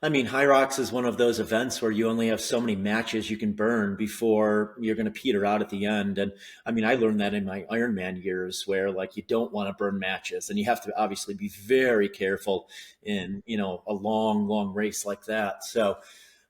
I mean, High Rocks is one of those events where you only have so many matches you can burn before you're going to peter out at the end. And I mean, I learned that in my Ironman years where like you don't want to burn matches and you have to obviously be very careful in, a long, long race like that. So,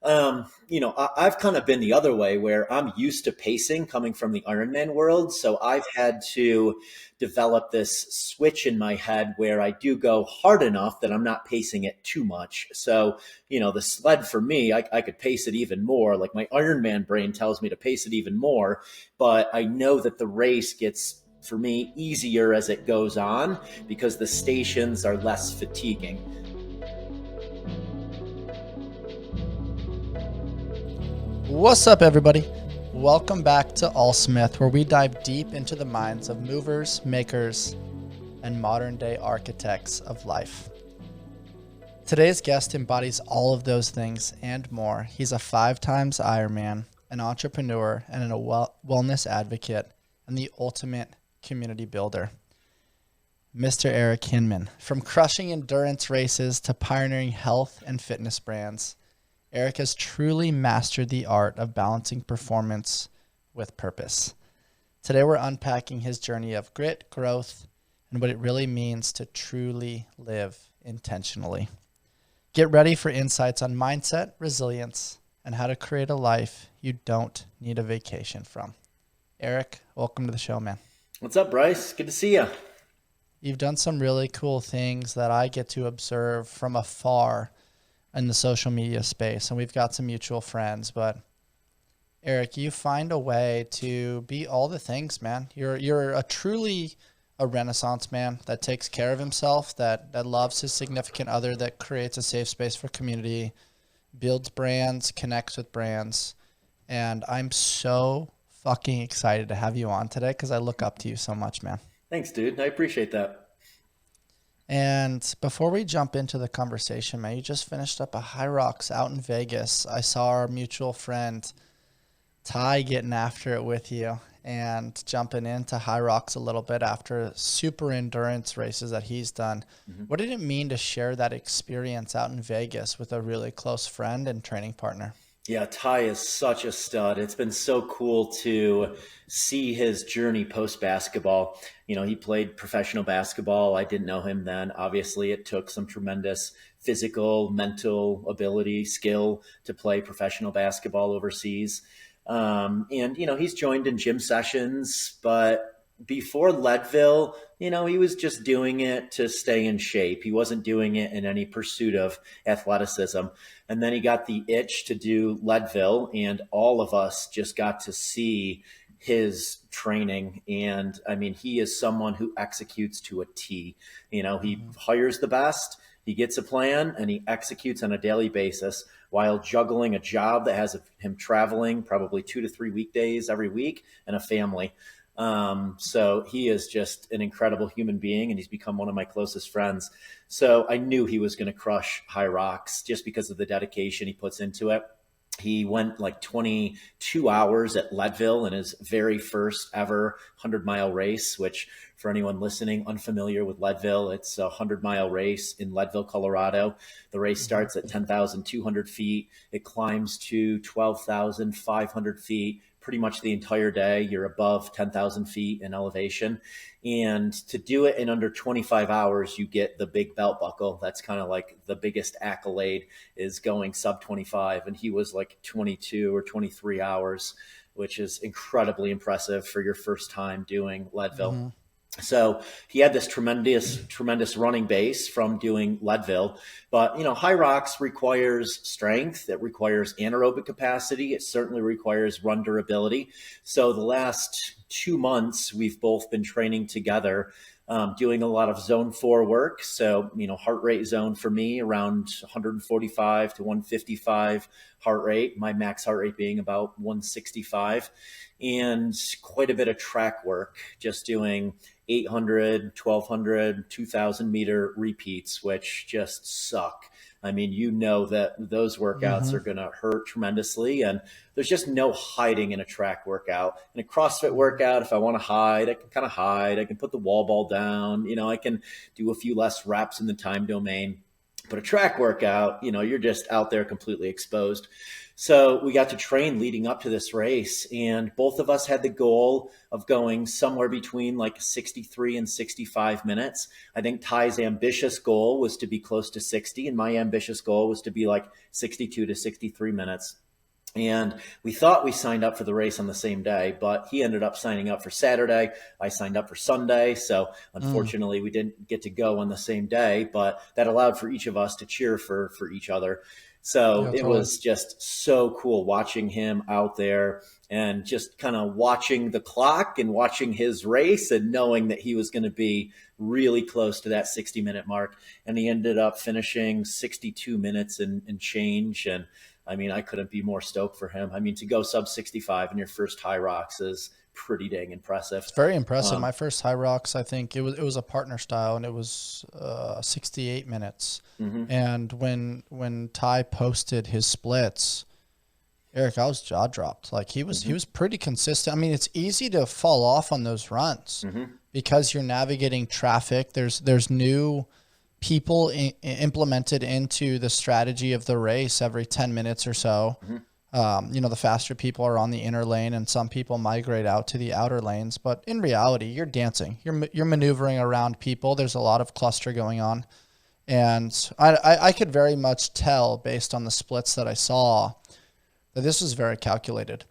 I've kind of been the other way where I'm used to pacing coming from the Ironman world. So I've had to develop this switch in my head where I do go hard enough that I'm not pacing it too much. So, the sled for me, I could pace it even more. Like my Ironman brain tells me to pace it even more, but I know that the race gets, for me, easier as it goes on because the stations are less fatiguing. What's up, everybody? Welcome back to ALLSMITH, where we dive deep into the minds of movers, makers, and modern-day architects of life. Today's guest embodies all of those things and more. He's a 5-times Ironman, an entrepreneur, and a wellness advocate, and the ultimate community builder. Mr. Eric Hinman. From crushing endurance races to pioneering health and fitness brands, Eric has truly mastered the art of balancing performance with purpose. Today we're unpacking his journey of grit, growth, and what it really means to truly live intentionally. Get ready for insights on mindset, resilience, and how to create a life you don't need a vacation from. Eric, welcome to the show, man. What's up, Bryce? Good to see you. You've done some really cool things that I get to observe from afar in the social media space, and we've got some mutual friends. But Eric, you find a way to be all the things, man. You're a truly a Renaissance man that takes care of himself, that loves his significant other, that creates a safe space for community, builds brands, connects with brands. And I'm so fucking excited to have you on today because I look up to you so much, man. Thanks, dude. I appreciate that. And before we jump into the conversation, man, you just finished up a High Rocks out in Vegas. I saw our mutual friend Ty getting after it with you and jumping into High Rocks a little bit after super endurance races that he's done. Mm-hmm. What did it mean to share that experience out in Vegas with a really close friend and training partner? Yeah, Ty is such a stud. It's been so cool to see his journey post-basketball. He played professional basketball. I didn't know him then. Obviously, it took some tremendous physical, mental ability, skill to play professional basketball overseas. He's joined in gym sessions, but before Leadville, he was just doing it to stay in shape. He wasn't doing it in any pursuit of athleticism. And then he got the itch to do Leadville, and all of us just got to see his training. And I mean, he is someone who executes to a T. He hires the best, he gets a plan, and he executes on a daily basis while juggling a job that has him traveling probably 2 to 3 weekdays every week and a family. So he is just an incredible human being, and he's become one of my closest friends. So I knew he was going to crush High Rocks just because of the dedication he puts into it. He went like 22 hours at Leadville in his very first ever 100-mile race, which for anyone listening unfamiliar with Leadville, it's a 100-mile race in Leadville, Colorado. The race starts at 10,200 feet. It climbs to 12,500 feet. Pretty much the entire day, you're above 10,000 feet in elevation. And to do it in under 25 hours, you get the big belt buckle. That's kind of like the biggest accolade, is going sub 25. And he was like 22 or 23 hours, which is incredibly impressive for your first time doing Leadville. Mm-hmm. So he had this tremendous running base from doing Leadville. But, High Rocks requires strength. It requires anaerobic capacity. It certainly requires run durability. So the last 2 months, we've both been training together, doing a lot of zone 4 work. So, heart rate zone for me around 145 to 155 heart rate, my max heart rate being about 165, and quite a bit of track work, just doing 800, 1200, 2000 meter repeats, which just suck. I mean, that those workouts are going to hurt tremendously, and there's just no hiding in a track workout. In a CrossFit workout, if I want to hide, I can kind of hide. I can put the wall ball down. I can do a few less reps in the time domain. But a track workout, you're just out there completely exposed. So we got to train leading up to this race, and both of us had the goal of going somewhere between like 63 and 65 minutes. I think Ty's ambitious goal was to be close to 60, and my ambitious goal was to be like 62 to 63 minutes. And we thought we signed up for the race on the same day, but he ended up signing up for Saturday. I signed up for Sunday. So unfortunately, we didn't get to go on the same day, but that allowed for each of us to cheer for each other. So it was just so cool watching him out there and just kind of watching the clock and watching his race and knowing that he was going to be really close to that 60-minute mark. And he ended up finishing 62 minutes and change. And I mean, I couldn't be more stoked for him. I mean, to go sub 65 in your first high rocks is pretty dang impressive. It's very impressive. My first high rocks, I think it was a partner style, and it was 68 minutes. And when Ty posted his splits, Eric, I was jaw dropped. Like he was pretty consistent. I mean, it's easy to fall off on those runs because you're navigating traffic. There's new people implemented into the strategy of the race every 10 minutes or so. The faster people are on the inner lane, and some people migrate out to the outer lanes. But in reality, you're dancing. You're maneuvering around people. There's a lot of cluster going on. And I could very much tell based on the splits that I saw that this was very calculated.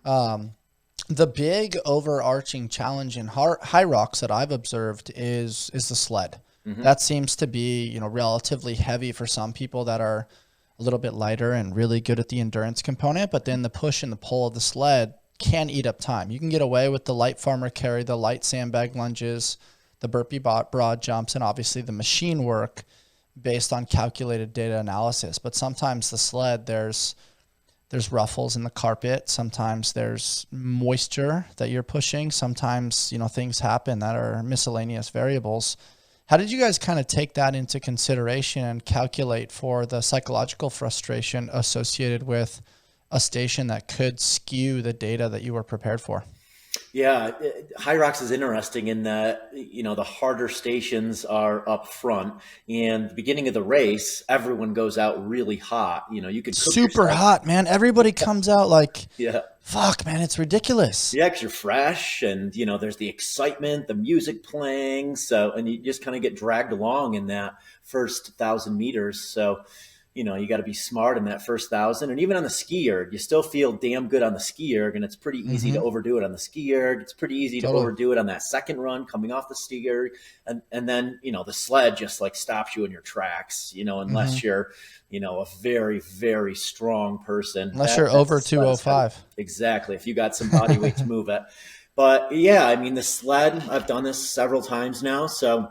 The big overarching challenge in high rocks that I've observed is the sled. That seems to be, relatively heavy for some people that are a little bit lighter and really good at the endurance component. But then the push and the pull of the sled can eat up time. You can get away with the light farmer carry, the light sandbag lunges, the burpee broad jumps, and obviously the machine work based on calculated data analysis. But sometimes the sled, there's ruffles in the carpet. Sometimes there's moisture that you're pushing. Sometimes, things happen that are miscellaneous variables. How did you guys kind of take that into consideration and calculate for the psychological frustration associated with a station that could skew the data that you were prepared for? Yeah, High Rocks is interesting in that, the harder stations are up front, and the beginning of the race, everyone goes out really hot. You could cook super yourself. Hot, man. Everybody comes out like, yeah. Fuck, man, it's ridiculous. Yeah, because you're fresh and, there's the excitement, the music playing. So, and you just kind of get dragged along in that first 1,000 meters. So, you got to be smart in that first 1,000. And even on the ski erg, you still feel damn good on the ski erg. And it's pretty easy to overdo it on the ski erg. It's pretty easy to overdo it on that second run coming off the ski erg. And then, the sled just like stops you in your tracks, unless you're, a very, very strong person. Unless you're over 205. Exactly. If you got some body weight to move it. But yeah, I mean, the sled, I've done this several times now. So,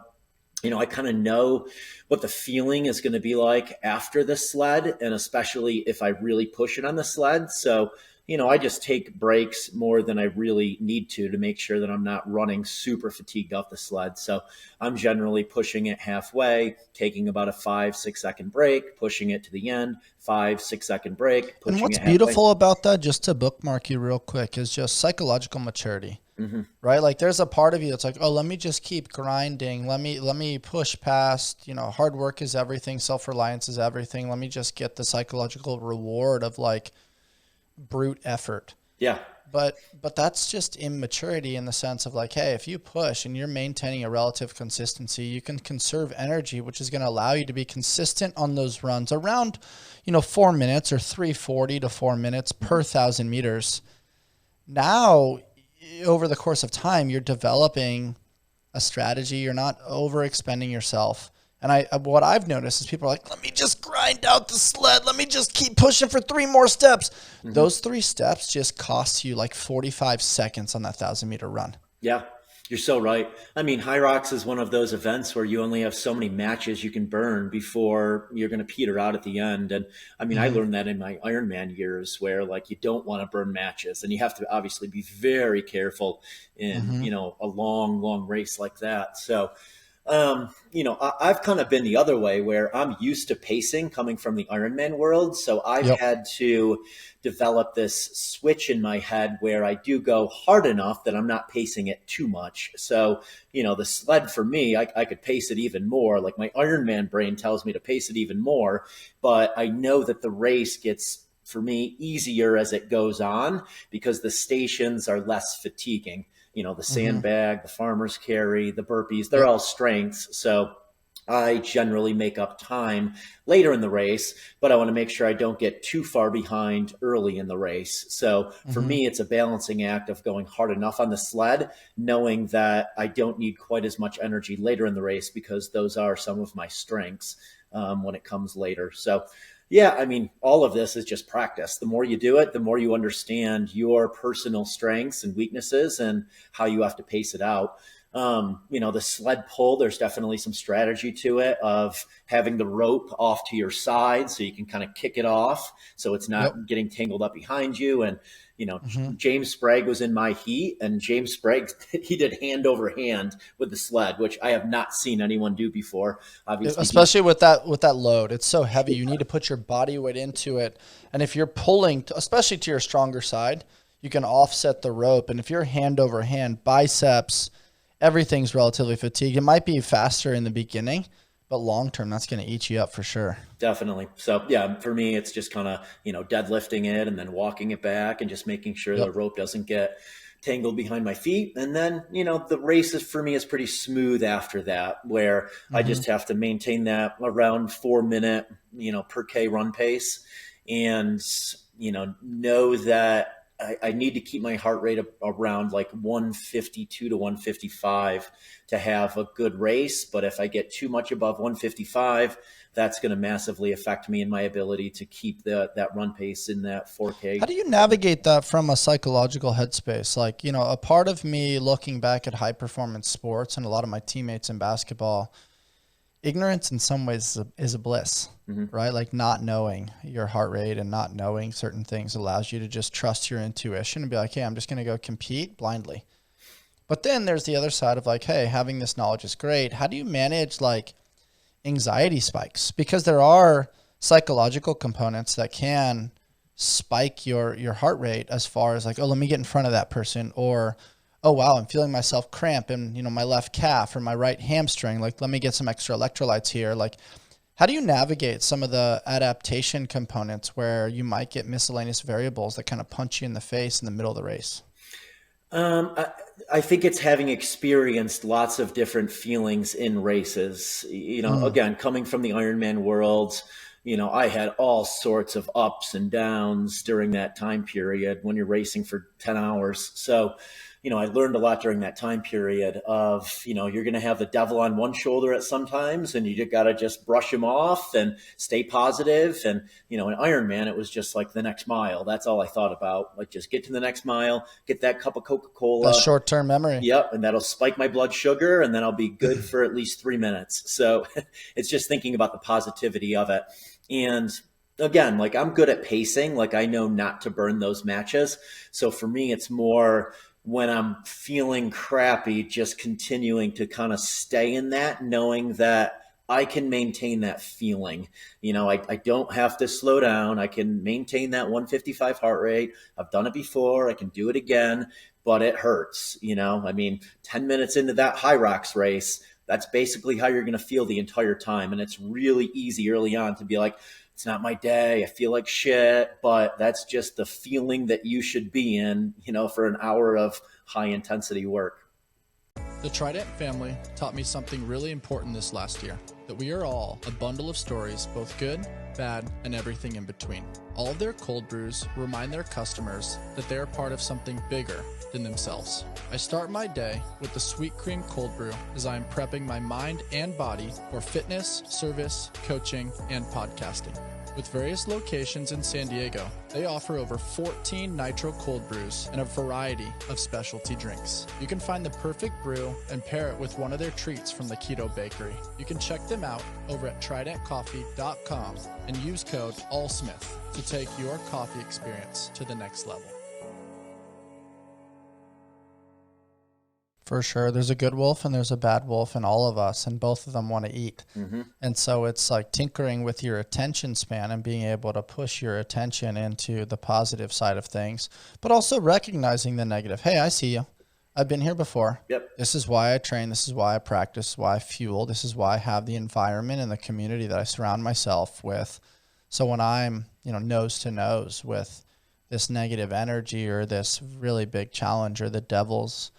I kind of know what the feeling is going to be like after the sled, and especially if I really push it on the sled. So, I just take breaks more than I really need to make sure that I'm not running super fatigued off the sled. So I'm generally pushing it halfway, taking about a 5-6 second break, pushing it to the end, 5-6 second break. And what's beautiful about that, just to bookmark you real quick, is just psychological maturity. Right? Like there's a part of you that's like, oh, let me just keep grinding. Let me push past, hard work is everything. Self-reliance is everything. Let me just get the psychological reward of like brute effort. Yeah. But that's just immaturity in the sense of like, hey, if you push and you're maintaining a relative consistency, you can conserve energy, which is going to allow you to be consistent on those runs around, 4 minutes or 340 to 4 minutes per 1,000 meters. Now, over the course of time, you're developing a strategy. You're not overexpending yourself. And what I've noticed is people are like, let me just grind out the sled. Let me just keep pushing for 3 more steps. Those 3 steps just cost you like 45 seconds on that 1,000-meter run. Yeah, you're so right. I mean, High Rocks is one of those events where you only have so many matches you can burn before you're going to peter out at the end. And I mean, I learned that in my Ironman years where like you don't want to burn matches, and you have to obviously be very careful in, a long, long race like that. So I've kind of been the other way where I'm used to pacing coming from the Ironman world. So I've Yep. had to develop this switch in my head where I do go hard enough that I'm not pacing it too much. So, the sled for me, I could pace it even more. Like my Ironman brain tells me to pace it even more, but I know that the race gets, for me, easier as it goes on because the stations are less fatiguing. The Mm-hmm. sandbag, the farmer's carry, the burpees, they're Yep. all strengths. So I generally make up time later in the race, but I want to make sure I don't get too far behind early in the race. So for Mm-hmm. me, it's a balancing act of going hard enough on the sled, knowing that I don't need quite as much energy later in the race because those are some of my strengths when it comes later. So yeah, I mean, all of this is just practice. The more you do it, the more you understand your personal strengths and weaknesses and how you have to pace it out. The sled pull, there's definitely some strategy to it of having the rope off to your side so you can kind of kick it off so it's Yep. not getting tangled up behind you. And, Mm-hmm. James Sprague was in my heat, and James Sprague, he did hand over hand with the sled, which I have not seen anyone do before. Obviously, Especially with that load, it's so heavy. You need to put your body weight into it, and if you're pulling, especially to your stronger side, you can offset the rope. And if you're hand over hand, biceps, everything's relatively fatigued. It might be faster in the beginning, but long term, that's going to eat you up for sure. definitely. So yeah, for me, it's just kind of, deadlifting it and then walking it back and just making sure the Yep. rope doesn't get tangled behind my feet. And then, the race is for me is pretty smooth after that, where I Mm-hmm. just have to maintain that around 4 minute, per K run pace and, know that I need to keep my heart rate around like 152 to 155 to have a good race. But if I get too much above 155, that's going to massively affect me and my ability to keep that run pace in that 4K. How do you navigate that from a psychological headspace? Like, a part of me looking back at high performance sports and a lot of my teammates in basketball, ignorance in some ways is a bliss, Mhm. right? Like not knowing your heart rate and not knowing certain things allows you to just trust your intuition and be like, hey, I'm just going to go compete blindly. But then there's the other side of like, hey, having this knowledge is great. How do you manage like anxiety spikes? Because there are psychological components that can spike your heart rate as far as like, oh, let me get in front of that person, or oh wow, I'm feeling myself cramp in my left calf or my right hamstring, like let me get some extra electrolytes here. Like how do you navigate some of the adaptation components where you might get miscellaneous variables that kind of punch you in the face in the middle of the race? I think it's having experienced lots of different feelings in races. Mm, Again, coming from the Ironman world, I had all sorts of ups and downs during that time period when you're racing for 10 hours. So, I learned a lot during that time period of, you're going to have the devil on one shoulder at some times and you got to just brush him off and stay positive. And, in Ironman, it was just like the next mile. That's all I thought about. Like just get to the next mile, get that cup of that Coca-Cola. short-term memory. Yep. And that'll spike my blood sugar and then I'll be good for at least 3 minutes. So it's just thinking about the positivity of it. And again, like I'm good at pacing. Like I know not to burn those matches. So for me, it's more when I'm feeling crappy, just continuing to kind of stay in that, knowing that I can maintain that feeling. I don't have to slow down. I can maintain that 155 heart rate. I've done it before. I can do it again, but it hurts. I mean, 10 minutes into that high rocks race, that's basically how you're going to feel the entire time. And it's really easy early on to be like, it's not my day. I feel like shit, but that's just the feeling that you should be in, for an hour of high intensity work. The Trident family taught me something really important this last year, that we are all a bundle of stories, both good, bad, and everything in between. All of their cold brews remind their customers that they are part of something bigger than themselves. I start my day with the Sweet Cream Cold Brew as I am prepping my mind and body for fitness, service, coaching, and podcasting. With various locations in San Diego, they offer over 14 nitro cold brews and a variety of specialty drinks. You can find the perfect brew and pair it with one of their treats from the Keto Bakery. You can check them out over at tridentcoffee.com and use code ALLSMITH to take your coffee experience to the next level. For sure. There's a good wolf and there's a bad wolf in all of us, and both of them want to eat. Mm-hmm. And so it's like tinkering with your attention span and being able to push your attention into the positive side of things, but also recognizing the negative. Hey, I see you. I've been here before. Yep. This is why I train. This is why I practice, this is why I fuel. This is why I have the environment and the community that I surround myself with. So when I'm, nose to nose with this negative energy or this really big challenge or the devil's,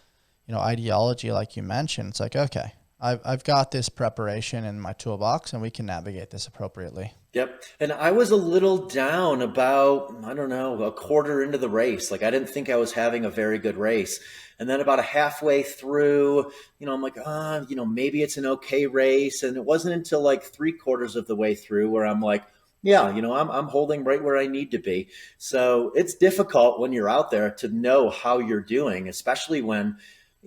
ideology, like you mentioned, it's like, okay, I've got this preparation in my toolbox and we can navigate this appropriately. Yep. And I was a little down about, I don't know, a quarter into the race. Like I didn't think I was having a very good race. And then about a halfway through, I'm like, maybe it's an okay race. And it wasn't until like 3/4 of the way through where I'm like, yeah, I'm holding right where I need to be. So it's difficult when you're out there to know how you're doing, especially when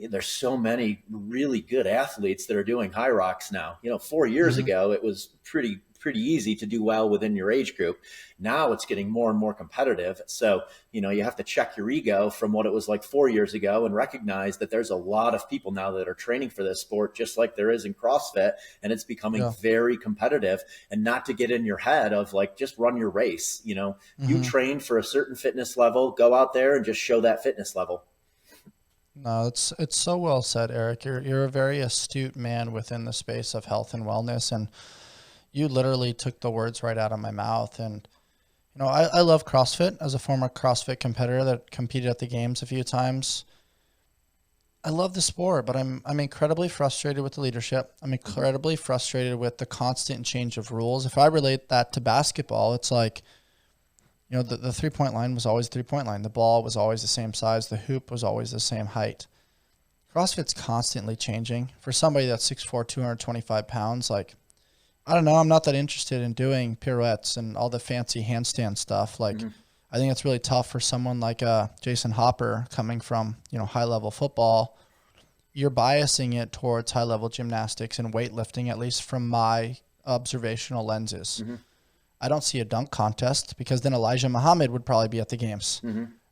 there's so many really good athletes that are doing high rocks now. 4 years ago, it was pretty easy to do well within your age group. Now it's getting more and more competitive. So, you have to check your ego from what it was like 4 years ago and recognize that there's a lot of people now that are training for this sport, just like there is in CrossFit. And it's becoming very competitive, and not to get in your head of like, just run your race. You train for a certain fitness level, go out there and just show that fitness level. No, it's so well said, Eric. You're a very astute man within the space of health and wellness, and you literally took the words right out of my mouth. And I love CrossFit. As a former CrossFit competitor that competed at the games a few times, I love the sport, but I'm incredibly frustrated with the leadership. I'm incredibly frustrated with the constant change of rules. If I relate that to basketball, it's like, the three-point line was always the three-point line. The ball was always the same size. The hoop was always the same height. CrossFit's constantly changing. For somebody that's 6'4", 225 pounds, like, I don't know, I'm not that interested in doing pirouettes and all the fancy handstand stuff. Like, I think it's really tough for someone like Jason Hopper coming from, high-level football. You're biasing it towards high-level gymnastics and weightlifting, at least from my observational lenses. I don't see a dunk contest, because then Elijah Muhammad would probably be at the games.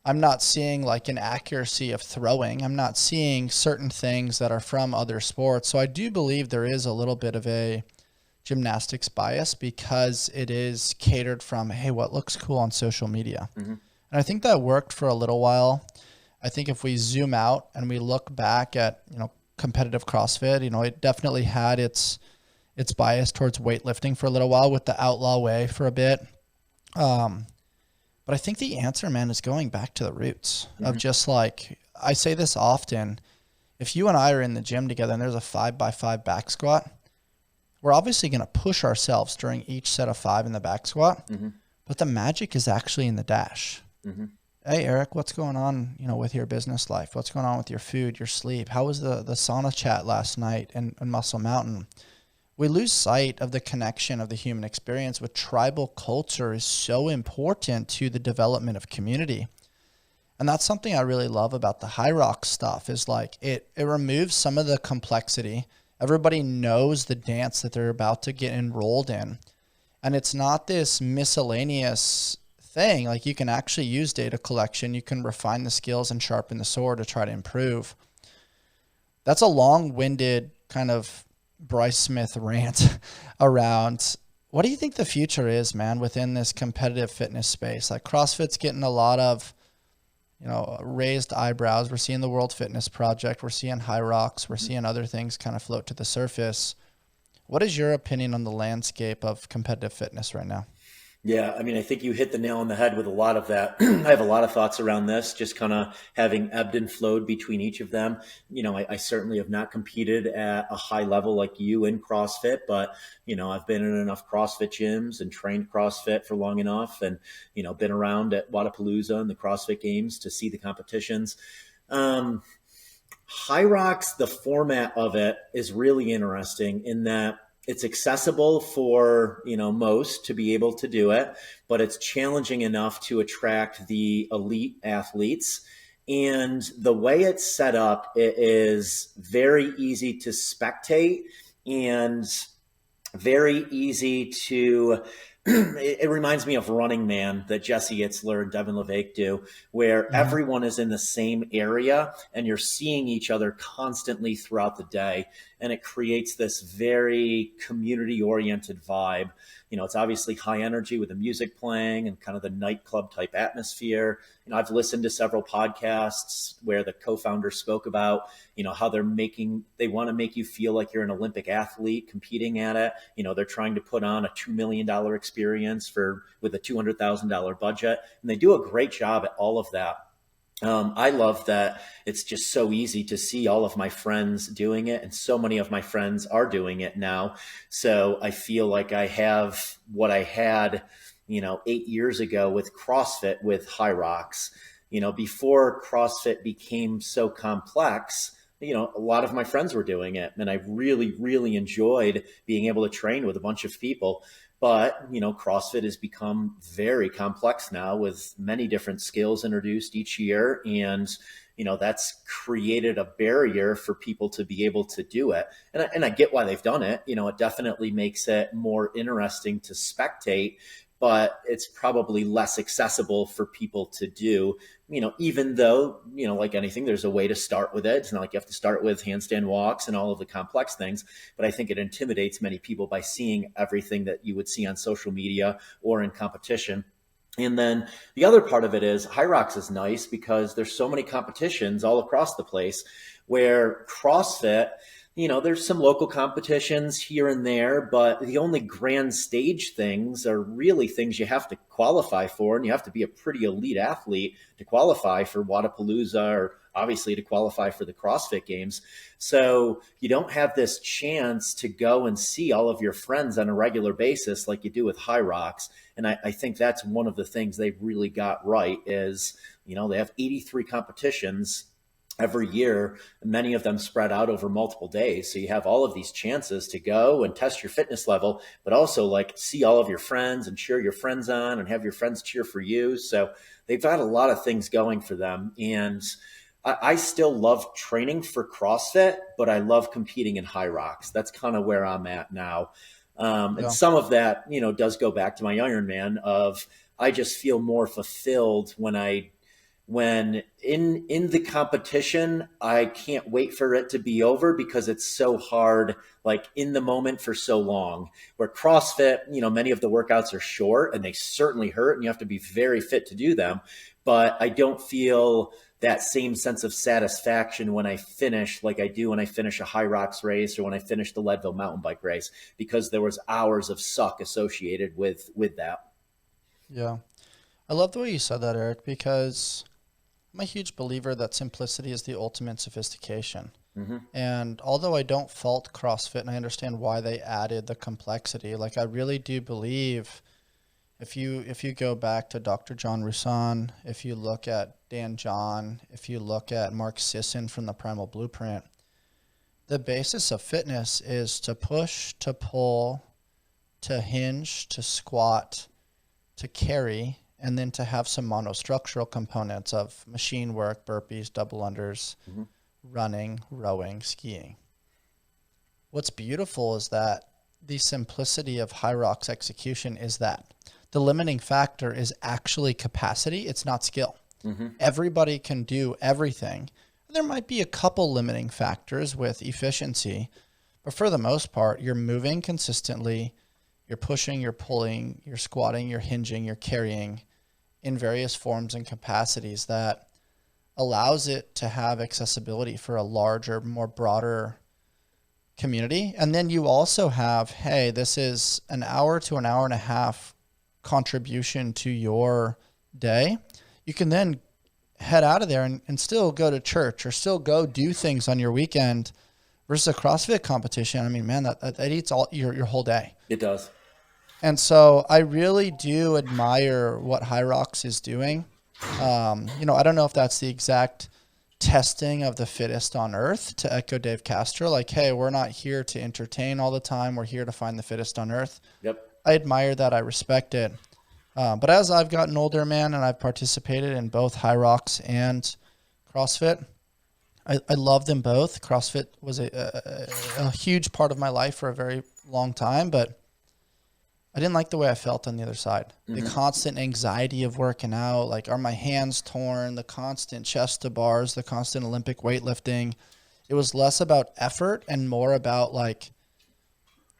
I'm not seeing like an accuracy of throwing. I'm not seeing certain things that are from other sports. So I do believe there is a little bit of a gymnastics bias, because it is catered from, hey, what looks cool on social media? And I think that worked for a little while. I think if we zoom out and we look back at, competitive CrossFit, it definitely had its bias towards weightlifting for a little while, with the outlaw way for a bit. But I think the answer, man, is going back to the roots of just like, I say this often, if you and I are in the gym together and there's a 5x5 back squat, we're obviously going to push ourselves during each set of 5 in the back squat, but the magic is actually in the dash. Hey, Eric, what's going on, with your business life? What's going on with your food, your sleep? How was the sauna chat last night in Muscle Mountain? We lose sight of the connection of the human experience with tribal culture is so important to the development of community. And that's something I really love about the high rock stuff, is like it removes some of the complexity. Everybody knows the dance that they're about to get enrolled in. And it's not this miscellaneous thing. Like, you can actually use data collection. You can refine the skills and sharpen the sword to try to improve. That's a long-winded kind of Bryce Smith rant around what do you think the future is, man, within this competitive fitness space? Like, CrossFit's getting a lot of, raised eyebrows. We're seeing the World Fitness Project. We're seeing High Rocks. We're seeing other things kind of float to the surface. What is your opinion on the landscape of competitive fitness right now? Yeah, I think you hit the nail on the head with a lot of that. I have a lot of thoughts around this, just kind of having ebbed and flowed between each of them. I certainly have not competed at a high level like you in CrossFit, but, I've been in enough CrossFit gyms and trained CrossFit for long enough, and, been around at Wadapalooza and the CrossFit Games to see the competitions. High Rocks, the format of it is really interesting in that it's accessible for, most to be able to do it, but it's challenging enough to attract the elite athletes. And the way it's set up, it is very easy to spectate and very easy to it reminds me of Running Man that Jesse Itzler and Devin LeVake do, where everyone is in the same area and you're seeing each other constantly throughout the day. And it creates this very community oriented vibe. It's obviously high energy with the music playing and kind of the nightclub type atmosphere. I've listened to several podcasts where the co-founder spoke about, how they want to make you feel like you're an Olympic athlete competing at it. They're trying to put on a $2 million experience with a $200,000 budget. And they do a great job at all of that. I love that it's just so easy to see all of my friends doing it, and so many of my friends are doing it now. So I feel like I have what I had, 8 years ago with CrossFit with High Rocks. Before CrossFit became so complex, a lot of my friends were doing it, and I really, really enjoyed being able to train with a bunch of people. But, CrossFit has become very complex now with many different skills introduced each year. And, that's created a barrier for people to be able to do it. And I get why they've done it. It definitely makes it more interesting to spectate, but it's probably less accessible for people to do, even though, like anything, there's a way to start with it. It's not like you have to start with handstand walks and all of the complex things, but I think it intimidates many people by seeing everything that you would see on social media or in competition. And then the other part of it is High Rocks is nice because there's so many competitions all across the place, where CrossFit, there's some local competitions here and there, but the only grand stage things are really things you have to qualify for, and you have to be a pretty elite athlete to qualify for Wadapalooza, or obviously to qualify for the CrossFit Games. So you don't have this chance to go and see all of your friends on a regular basis like you do with High Rocks. And I think that's one of the things they've really got right is, they have 83 competitions every year, many of them spread out over multiple days. So you have all of these chances to go and test your fitness level, but also like see all of your friends and cheer your friends on and have your friends cheer for you. So they've got a lot of things going for them. And I still love training for CrossFit, but I love competing in High Rocks. That's kind of where I'm at now. And some of that, does go back to my Ironman of, I just feel more fulfilled when in the competition, I can't wait for it to be over because it's so hard, like in the moment for so long. Where CrossFit, many of the workouts are short and they certainly hurt and you have to be very fit to do them. But I don't feel that same sense of satisfaction when I finish like I do when I finish a High Rocks race or when I finish the Leadville mountain bike race, because there was hours of suck associated with that. Yeah. I love the way you said that, Eric, because I'm a huge believer that simplicity is the ultimate sophistication. Mm-hmm. And although I don't fault CrossFit and I understand why they added the complexity, like I really do believe if you go back to Dr. John Roussan, if you look at Dan John, if you look at Mark Sisson from the Primal Blueprint, the basis of fitness is to push, to pull, to hinge, to squat, to carry, and then to have some monostructural components of machine work, burpees, double unders, running, rowing, skiing. What's beautiful is that the simplicity of High Rocks execution is that the limiting factor is actually capacity. It's not skill. Mm-hmm. Everybody can do everything. There might be a couple limiting factors with efficiency, but for the most part, you're moving consistently, you're pushing, you're pulling, you're squatting, you're hinging, you're carrying in various forms and capacities that allows it to have accessibility for a larger, more broader community. And then you also have, hey, this is an hour to an hour and a half contribution to your day. You can then head out of there and still go to church or still go do things on your weekend versus a CrossFit competition. I mean, man, that eats all your whole day. It does. And so I really do admire what High Rocks is doing. I don't know if that's the exact testing of the fittest on earth, to echo Dave Castro, like, hey, we're not here to entertain all the time. We're here to find the fittest on earth. Yep. I admire that. I respect it. But as I've gotten older, man, and I've participated in both High Rocks and CrossFit, I love them both. CrossFit was a huge part of my life for a very long time, but I didn't like the way I felt on the other side. The Mm-hmm. constant anxiety of working out, like are my hands torn, the constant chest to bars, the constant Olympic weightlifting. It was less about effort and more about like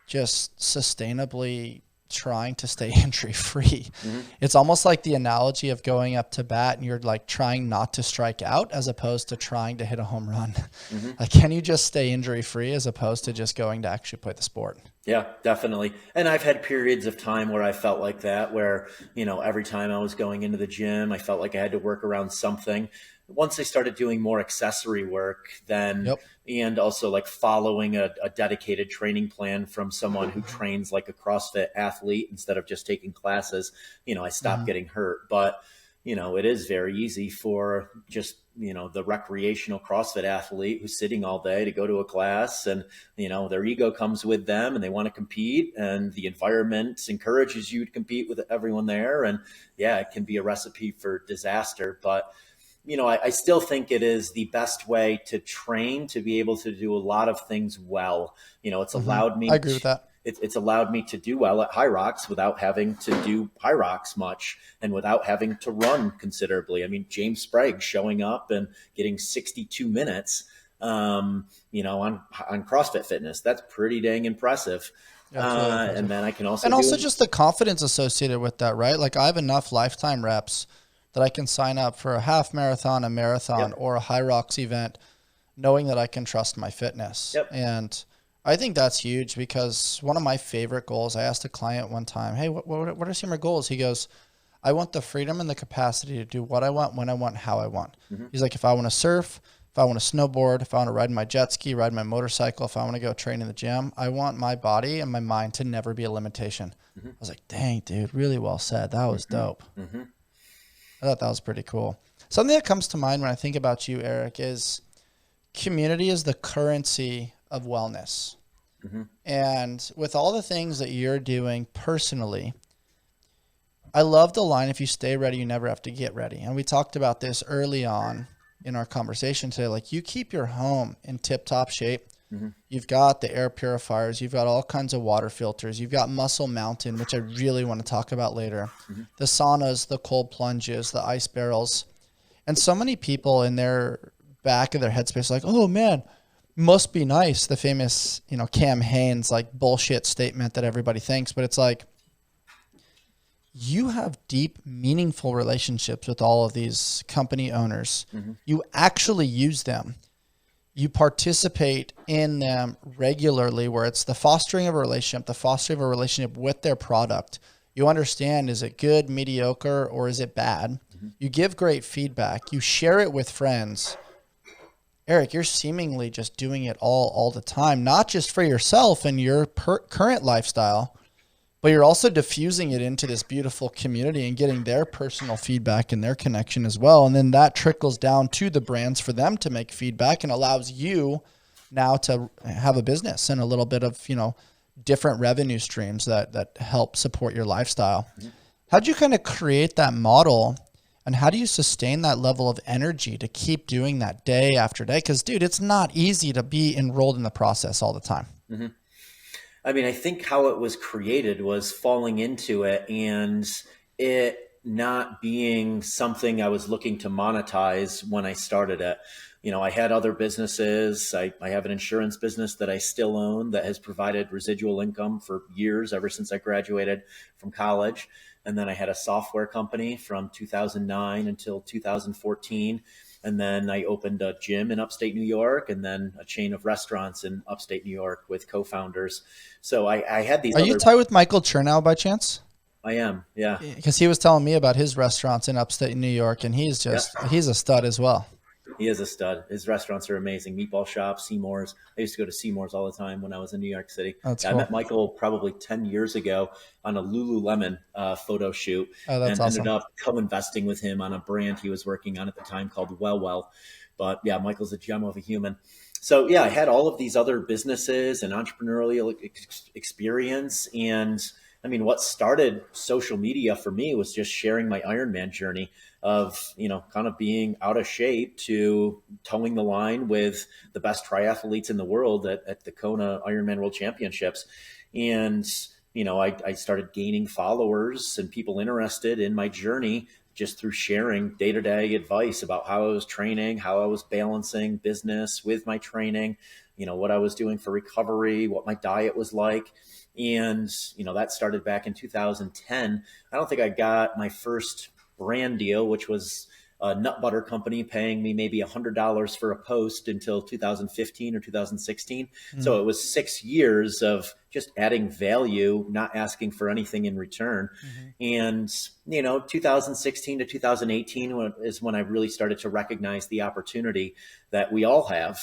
just sustainably trying to stay injury free. Mm-hmm. It's almost like the analogy of going up to bat and you're like trying not to strike out as opposed to trying to hit a home run. Mm-hmm. Like, can you just stay injury free as opposed to just going to actually play the sport? Yeah, definitely. And I've had periods of time where I felt like that, where, every time I was going into the gym, I felt like I had to work around something. Once I started doing more accessory work, then, Yep. and also like following a dedicated training plan from someone who trains like a CrossFit athlete instead of just taking classes, I stopped getting hurt. But, it is very easy for just, the recreational CrossFit athlete who's sitting all day to go to a class and, their ego comes with them and they want to compete and the environment encourages you to compete with everyone there. And yeah, it can be a recipe for disaster, but I still think it is the best way to train to be able to do a lot of things well. It's allowed me I agree with that. it's allowed me to do well at high rocks without having to do high rocks much and without having to run considerably. I mean, James Sprague showing up and getting 62 minutes, on CrossFit Fitness. That's pretty dang impressive. Yeah, it's really impressive. And then I can also And also just the confidence associated with that, right? Like I have enough lifetime reps that I can sign up for a half marathon, a marathon, or a high rocks event, knowing that I can trust my fitness. Yep. And I think that's huge because one of my favorite goals, I asked a client one time, hey, what are some of your goals? He goes, I want the freedom and the capacity to do what I want, when I want, how I want. Mm-hmm. He's like, if I want to surf, if I want to snowboard, if I want to ride my jet ski, ride my motorcycle, if I want to go train in the gym, I want my body and my mind to never be a limitation. Mm-hmm. I was like, dang, dude, really well said. That was dope. Mm-hmm. I thought that was pretty cool. Something that comes to mind when I think about you, Eric, is community is the currency of wellness. Mm-hmm. And with all the things that you're doing personally, I love the line, if you stay ready, you never have to get ready. And we talked about this early on in our conversation today. Like, you keep your home in tip-top shape. Mm-hmm. You've got the air purifiers. You've got all kinds of water filters. You've got Muscle Mountain, which I really want to talk about later. Mm-hmm. The saunas, the cold plunges, the ice barrels. And so many people in their back of their headspace are like, oh, man, must be nice. The famous, Cam Hanes, like, bullshit statement that everybody thinks. But it's like, you have deep, meaningful relationships with all of these company owners. Mm-hmm. You actually use them. You participate in them regularly, where it's the fostering of a relationship with their product. You understand, is it good, mediocre, or is it bad? Mm-hmm. You give great feedback. You share it with friends. Eric, you're seemingly just doing it all the time, not just for yourself and your current lifestyle, but you're also diffusing it into this beautiful community and getting their personal feedback and their connection as well. And then that trickles down to the brands for them to make feedback and allows you now to have a business and a little bit of, different revenue streams that help support your lifestyle. Mm-hmm. How'd you kind of create that model, and how do you sustain that level of energy to keep doing that day after day? Because, dude, it's not easy to be enrolled in the process all the time. Mm-hmm. I mean, I think how it was created was falling into it and it not being something I was looking to monetize when I started it. I had other businesses. I have an insurance business that I still own that has provided residual income for years, ever since I graduated from college. And then I had a software company from 2009 until 2014. And then I opened a gym in upstate New York, and then a chain of restaurants in upstate New York with co-founders. So I had these. Are you tied with Michael Chernow by chance? I am, yeah. Because he was telling me about his restaurants in upstate New York, and he's a stud as well. He is a stud. His restaurants are amazing. Meatball Shop, Seymour's. I used to go to Seymour's all the time when I was in New York City. That's cool. I met Michael probably 10 years ago on a Lululemon photo shoot. Oh, that's and awesome. Ended up co-investing with him on a brand he was working on at the time called Well. But yeah, Michael's a gem of a human. So yeah, I had all of these other businesses and entrepreneurial experience. And I mean, what started social media for me was just sharing my Ironman journey of, kind of being out of shape to towing the line with the best triathletes in the world at the Kona Ironman World Championships. And, I started gaining followers and people interested in my journey just through sharing day-to-day advice about how I was training, how I was balancing business with my training, what I was doing for recovery, what my diet was like. And, that started back in 2010. I don't think I got my first brand deal, which was a nut butter company paying me maybe $100 for a post until 2015 or 2016. So it was 6 years of just adding value, not asking for anything in return. And, 2016 to 2018 is when I really started to recognize the opportunity that we all have.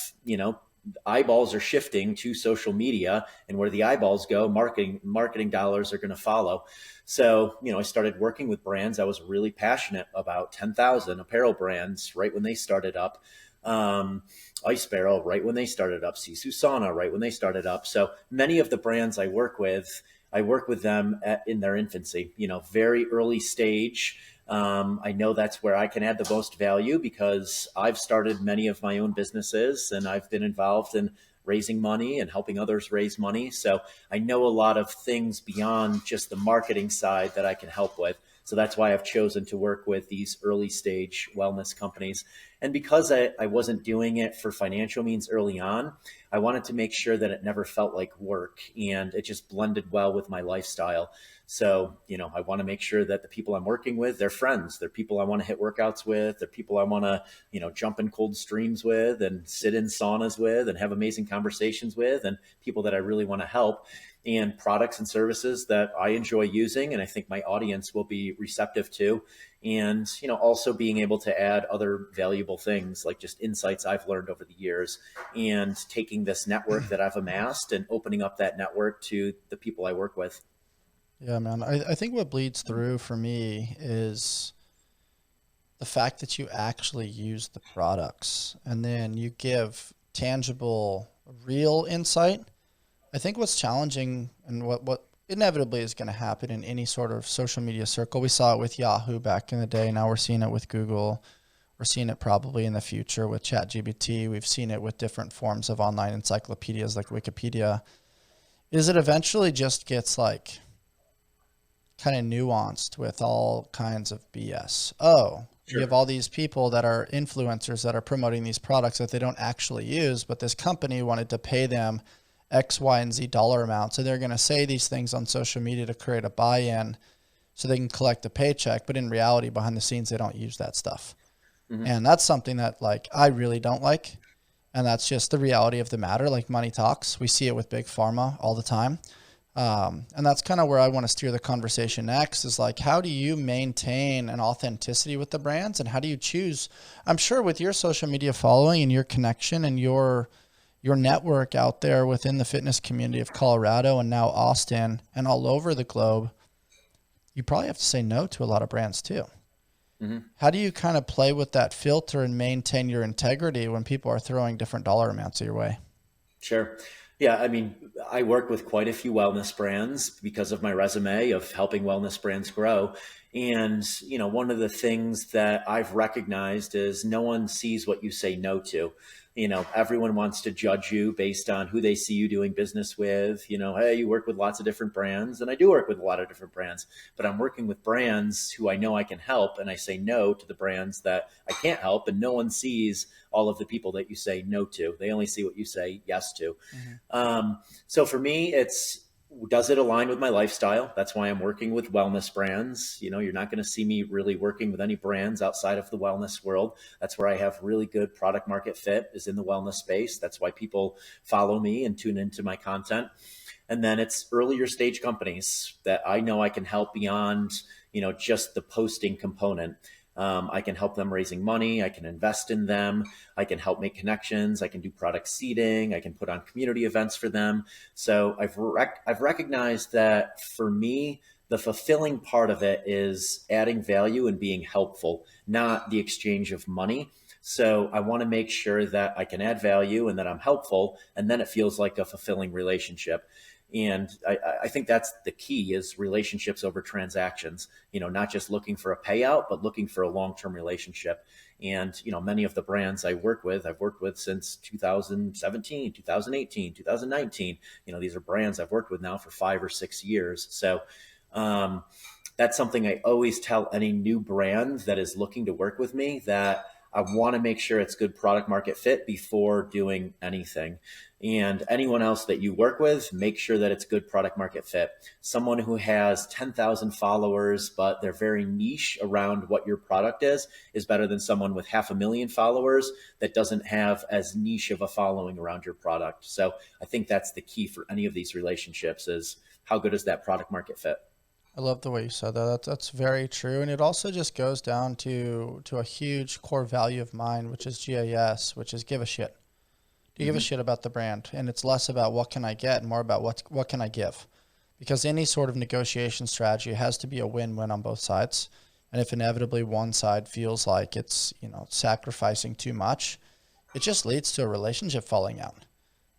Eyeballs are shifting to social media, and where the eyeballs go, marketing dollars are going to follow. So, I started working with brands I was really passionate about. 10,000 apparel brands right when they started up. Ice Barrel right when they started up. Sisu Sauna right when they started up. So many of the brands I work with them in their infancy, very early stage. I know that's where I can add the most value because I've started many of my own businesses and I've been involved in raising money and helping others raise money. So I know a lot of things beyond just the marketing side that I can help with. So that's why I've chosen to work with these early stage wellness companies. And because I wasn't doing it for financial means early on, I wanted to make sure that it never felt like work and it just blended well with my lifestyle. So, I want to make sure that the people I'm working with, they're friends, they're people I want to hit workouts with, they're people I want to, jump in cold streams with and sit in saunas with and have amazing conversations with, and people that I really want to help, and products and services that I enjoy using and I think my audience will be receptive to. And, also being able to add other valuable things like just insights I've learned over the years and taking this network that I've amassed and opening up that network to the people I work with. Yeah, man. I think what bleeds through for me is the fact that you actually use the products and then you give tangible, real insight. I think what's challenging and what inevitably is going to happen in any sort of social media circle, we saw it with Yahoo back in the day. Now we're seeing it with Google. We're seeing it probably in the future with ChatGPT. We've seen it with different forms of online encyclopedias like Wikipedia. Is it eventually just gets like kind of nuanced with all kinds of BS. Sure. You have all these people that are influencers that are promoting these products that they don't actually use, but this company wanted to pay them X, Y, and Z dollar amount. So they're going to say these things on social media to create a buy-in so they can collect a paycheck. But in reality, behind the scenes, they don't use that stuff. And that's something that I really don't like. And that's just the reality of the matter. Like money talks. We see it with big pharma all the time. And that's kind of where I want to steer the conversation next is how do you maintain an authenticity with the brands and how do you choose? I'm sure with your social media following and your connection and your network out there within the fitness community of Colorado and now Austin and all over the globe, you probably have to say no to a lot of brands too. How do you kind of play with that filter and maintain your integrity when people are throwing different dollar amounts your way? Sure. Yeah, I work with quite a few wellness brands because of my resume of helping wellness brands grow. And, one of the things that I've recognized is no one sees what you say no to. Everyone wants to judge you based on who they see you doing business with. Hey, you work with lots of different brands, and I do work with a lot of different brands, but I'm working with brands who I know I can help, and I say no to the brands that I can't help, and no one sees all of the people that you say no to. They only see what you say yes to. So for me, does it align with my lifestyle? That's why I'm working with wellness brands. You're not going to see me really working with any brands outside of the wellness world. That's where I have really good product market fit is in the wellness space. That's why people follow me and tune into my content. And then it's earlier stage companies that I know I can help beyond, just the posting component. I can help them raising money. I can invest in them. I can help make connections. I can do product seeding. I can put on community events for them. So I've recognized that for me, the fulfilling part of it is adding value and being helpful, not the exchange of money. So I want to make sure that I can add value and that I'm helpful, and then it feels like a fulfilling relationship. And I think that's the key, is relationships over transactions, not just looking for a payout, but looking for a long-term relationship. And, many of the brands I've worked with since 2017, 2018, 2019. These are brands I've worked with now for 5 or 6 years. So that's something I always tell any new brand that is looking to work with me, that I want to make sure it's good product market fit before doing anything. And anyone else that you work with, make sure that it's good product market fit. Someone who has 10,000 followers, but they're very niche around what your product is better than someone with 500,000 followers that doesn't have as niche of a following around your product. So I think that's the key for any of these relationships, is how good is that product market fit? I love the way you said that. That's very true. And it also just goes down to a huge core value of mine, which is GAS, which is give a shit. Do you give a shit about the brand? And it's less about what can I get and more about what can I give? Because any sort of negotiation strategy has to be a win-win on both sides. And if inevitably one side feels like it's, sacrificing too much, it just leads to a relationship falling out.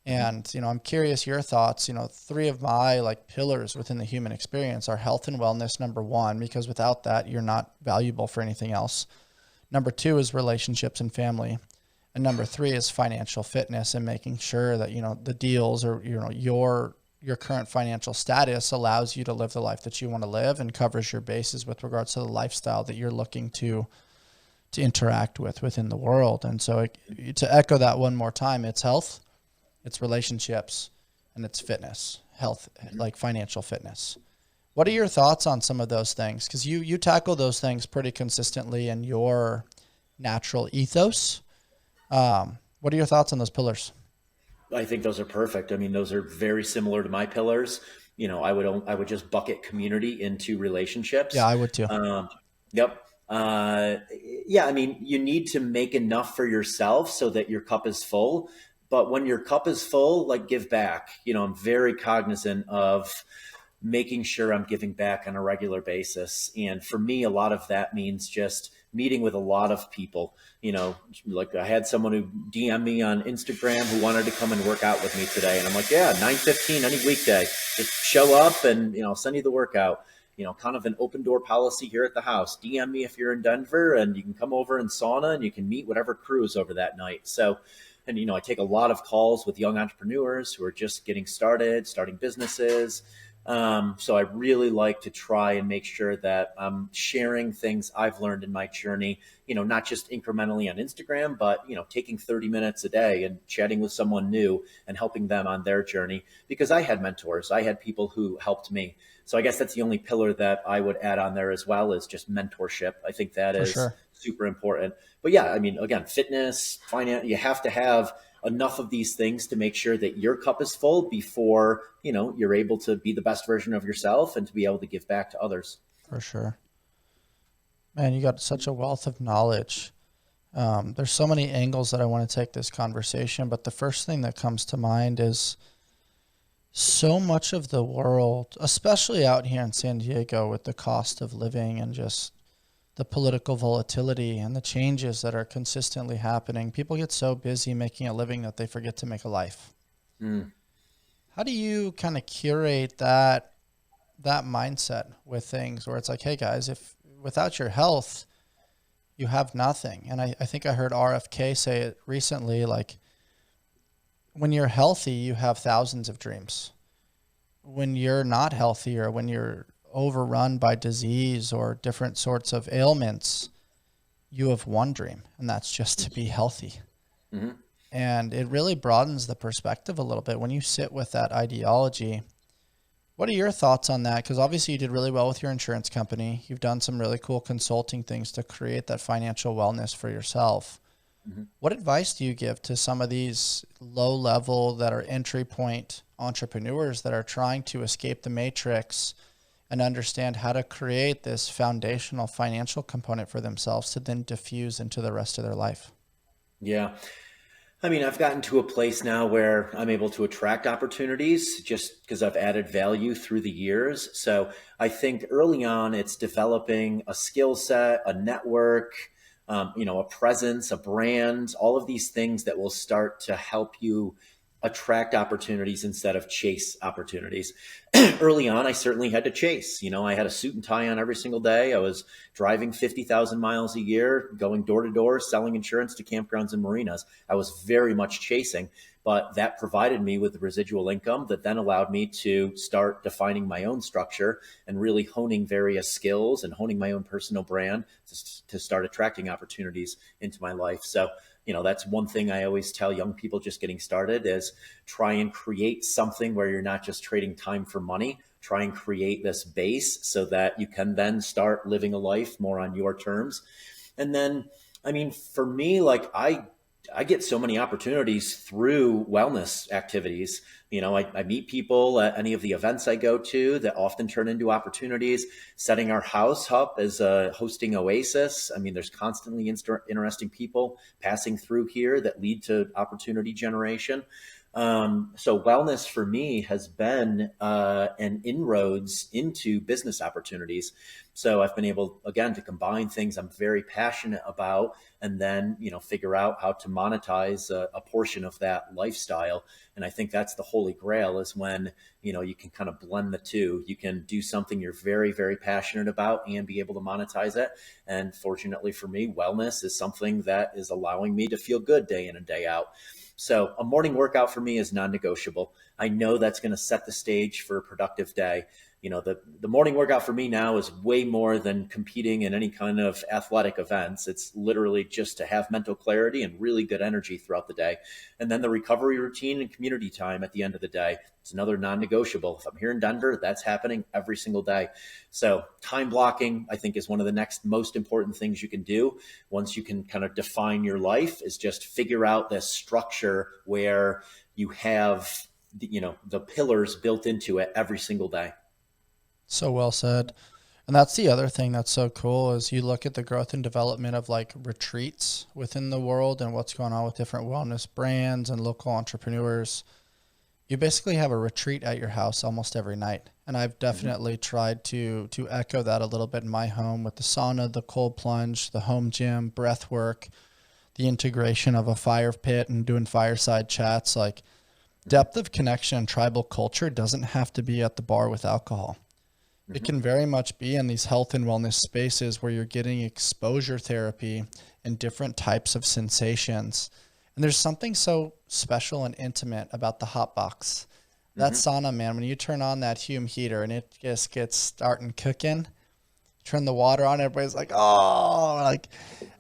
And, I'm curious your thoughts. 3 of my pillars within the human experience are health and wellness, number 1, because without that, you're not valuable for anything else. Number 2 is relationships and family. And number 3 is financial fitness, and making sure that, the deals or, your current financial status allows you to live the life that you want to live and covers your bases with regards to the lifestyle that you're looking to interact with within the world. And so to echo that one more time, it's health, it's relationships, and it's fitness, health, like financial fitness. What are your thoughts on some of those things? Because you tackle those things pretty consistently in your natural ethos. What are your thoughts on those pillars? I think those are perfect. I mean, those are very similar to my pillars. I would just bucket community into relationships. Yeah, I would too. Yep. Yeah, I mean, you need to make enough for yourself so that your cup is full. But when your cup is full, give back. I'm very cognizant of making sure I'm giving back on a regular basis. And for me, a lot of that means just meeting with a lot of people. I had someone who DM'd me on Instagram who wanted to come and work out with me today. And I'm like, yeah, 9:15 any weekday. Just show up and, I'll send you the workout. Kind of an open door policy here at the house. DM me if you're in Denver, and you can come over in sauna and you can meet whatever crew is over that night. So, and, I take a lot of calls with young entrepreneurs who are just getting started, starting businesses. So I really like to try and make sure that I'm sharing things I've learned in my journey, not just incrementally on Instagram, but, taking 30 minutes a day and chatting with someone new and helping them on their journey, because I had mentors. I had people who helped me. So I guess that's the only pillar that I would add on there as well, is just mentorship. I think that is super important. But yeah, I mean, again, fitness, finance, you have to have enough of these things to make sure that your cup is full before, you're able to be the best version of yourself and to be able to give back to others. For sure. Man, you got such a wealth of knowledge. There's so many angles that I want to take this conversation, but the first thing that comes to mind is so much of the world, especially out here in San Diego with the cost of living and just the political volatility and the changes that are consistently happening, people get so busy making a living that they forget to make a life. How do you kind of curate that mindset with things where it's like, hey guys, if without your health, you have nothing? And I think I heard RFK say it recently, when you're healthy, you have thousands of dreams. When you're not healthy, or when you're overrun by disease or different sorts of ailments, you have one dream, and that's just to be healthy. Mm-hmm. And it really broadens the perspective a little bit when you sit with that ideology. What are your thoughts on that? Because obviously you did really well with your insurance company. You've done some really cool consulting things to create that financial wellness for yourself. Mm-hmm. What advice do you give to some of these low level that are entry point entrepreneurs that are trying to escape the matrix and understand how to create this foundational financial component for themselves to then diffuse into the rest of their life? Yeah. I mean, I've gotten to a place now where I'm able to attract opportunities just because I've added value through the years. So I think early on, it's developing a skill set, a network, a presence, a brand, all of these things that will start to help you attract opportunities instead of chase opportunities. Early on, I certainly had to chase. I had a suit and tie on every single day. I was driving 50,000 miles a year, going door to door, selling insurance to campgrounds and marinas. I was very much chasing, but that provided me with the residual income that then allowed me to start defining my own structure and really honing various skills and honing my own personal brand to start attracting opportunities into my life. So that's one thing I always tell young people just getting started is try and create something where you're not just trading time for money. Try and create this base so that you can then start living a life more on your terms. And then, for me, I get so many opportunities through wellness activities. I meet people at any of the events I go to that often turn into opportunities. Setting our house up as a hosting oasis. There's constantly interesting people passing through here that lead to opportunity generation. So wellness for me has been an inroads into business opportunities. So I've been able, again, to combine things I'm very passionate about and then, figure out how to monetize a portion of that lifestyle. And I think that's the holy grail is when, you can kind of blend the two. You can do something you're very, very passionate about and be able to monetize it. And fortunately for me, wellness is something that is allowing me to feel good day in and day out. So a morning workout for me is non-negotiable. I know that's going to set the stage for a productive day. The morning workout for me now is way more than competing in any kind of athletic events. It's literally just to have mental clarity and really good energy throughout the day. And then the recovery routine and community time at the end of the day, it's another non-negotiable. If I'm here in Denver, that's happening every single day. So time blocking, I think, is one of the next most important things you can do. Once you can kind of define your life, is just figure out this structure where you have, the pillars built into it every single day. So well said. And that's the other thing that's so cool is you look at the growth and development of retreats within the world and what's going on with different wellness brands and local entrepreneurs. You basically have a retreat at your house almost every night. And I've definitely tried to echo that a little bit in my home with the sauna, the cold plunge, the home gym, breath work, the integration of a fire pit and doing fireside chats. Depth of connection and tribal culture doesn't have to be at the bar with alcohol. It can very much be in these health and wellness spaces where you're getting exposure therapy and different types of sensations. And there's something so special and intimate about the hot box. That sauna, man, when you turn on that Hume heater and it just gets starting cooking, turn the water on, everybody's like, oh, I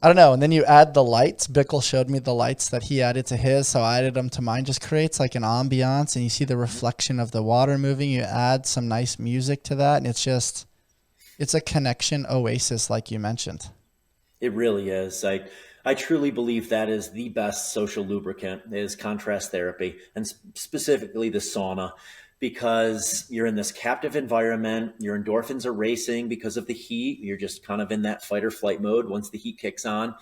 don't know. And then you add the lights. Bickle showed me the lights that he added to his, so I added them to mine. Just creates an ambiance, and you see the reflection of the water moving. You add some nice music to that, and it's a connection oasis, like you mentioned. It really is. I truly believe that is the best social lubricant is contrast therapy, and specifically the sauna. Because you're in this captive environment, your endorphins are racing because of the heat. You're just kind of in that fight or flight mode once the heat kicks on.